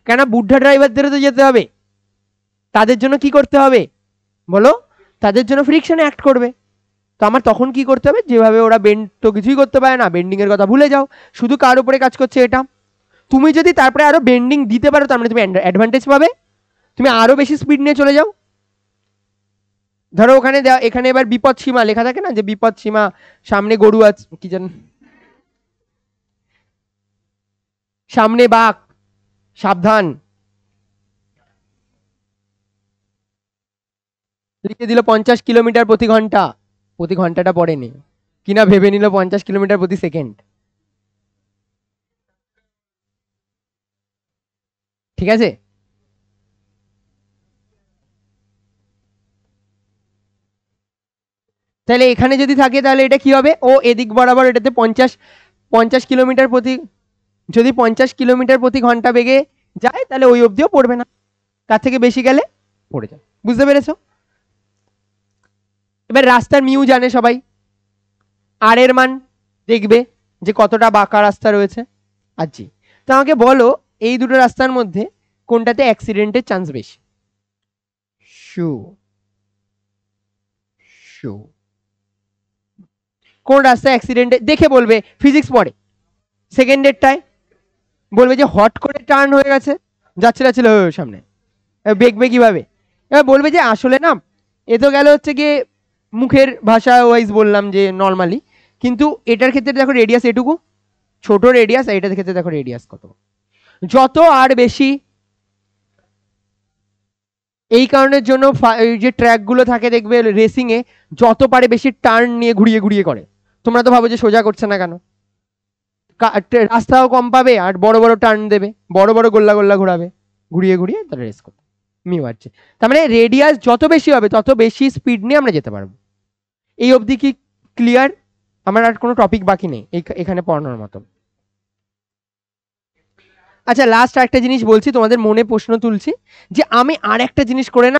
[SPEAKER 1] কেন বুদ্ধা ড্রাইভারদেরও তো যেতে হবে, তাদের জন্য কি করতে হবে বলো? তাদের জন্য ফ্রিকশন অ্যাক্ট করবে। তো আমার তখন কি করতে হবে? যেভাবে ওরা বেন্ড তো কিছুই করতে পারে না, বেন্ডিং এর কথা ভুলে যাও, শুধু কার উপরে কাজ করছে এটা। তুমি যদি তারপরে আরো বেন্ডিং দিতে পারো, তার মানে তুমি অ্যাডভান্টেজ পাবে, তুমি আরো বেশি স্পিড নিয়ে চলে যাও। ধরো ওখানে এখানে এবার বিপদ সীমা লেখা থাকে না, যে বিপদ সীমা, সামনে গরু আছে, কি জান, সামনে বাঘ, সাবধান, লিখে দিল 50 কিলোমিটার প্রতি ঘন্টা, প্রতি ঘন্টাটা পড়েনি কিনা ভেবে নিল 50 কিলোমিটার প্রতি সেকেন্ড। ঠিক আছে? তাহলে এখানে যদি থাকে তাহলে এটা কি হবে? ও এদিক বরাবর এটাতে 50 কিলোমিটার প্রতি, যদি 50 কিলোমিটার প্রতি ঘন্টা বেগে যায় তাহলে ওই অবধিও পড়বে না, তার থেকে বেশি গেলে পড়ে যায়। বুঝতে পেরেছো? এবার রাস্তার মিউ জানে সবাই, আর এর মান দেখবে যে কতটা বাঁকা রাস্তা রয়েছে, আর জি। তো আমাকে বলো এই দুটো রাস্তার মধ্যে কোনটাতে অ্যাক্সিডেন্টের চান্স বেশি? শু শু কোন রাস্তায় অ্যাক্সিডেন্টে দেখে বলবে, ফিজিক্স পড়ে সেকেন্ডেরটায় বলবে যে হট করে টার্ন হয়ে গেছে, যাচ্ছিল সামনে, দেখবে কিভাবে? এবার বলবে যে আসলে না, এ তো গেল হচ্ছে গিয়ে মুখের ভাষা ওয়াইজ বললাম যে নর্মালি, কিন্তু এটার ক্ষেত্রে দেখো রেডিয়াস এটুকু, ছোট রেডিয়াস, আর এটার ক্ষেত্রে দেখো রেডিয়াস কত, যত আর বেশি। এই কারণের জন্য যে ট্র্যাকগুলো থাকে দেখবে রেসিং এ, যত পারে বেশি টার্ন নিয়ে ঘুরিয়ে করে। তোমরা তো ভাবো যে সোজা করছে না কেন, রাস্তাও কম পাবে আর বড় বড় টার্ন দেবে, বড় বড় গোল্লা ঘোরাবে, ঘুরিয়ে তারা রেস করবে, মিউ আসছে। তার মানে রেডিয়াস যত বেশি হবে তত বেশি স্পিড নিয়ে আমরা যেতে পারবো। এই অবধি কি ক্লিয়ার? আমার আর কোনো টপিক বাকি নেই এখানে পড়ানোর মতো। আচ্ছা লাস্ট একটা জিনিস বলছি, তোমাদের মনে প্রশ্ন তুলছি, যে আমি আর একটা জিনিস করে না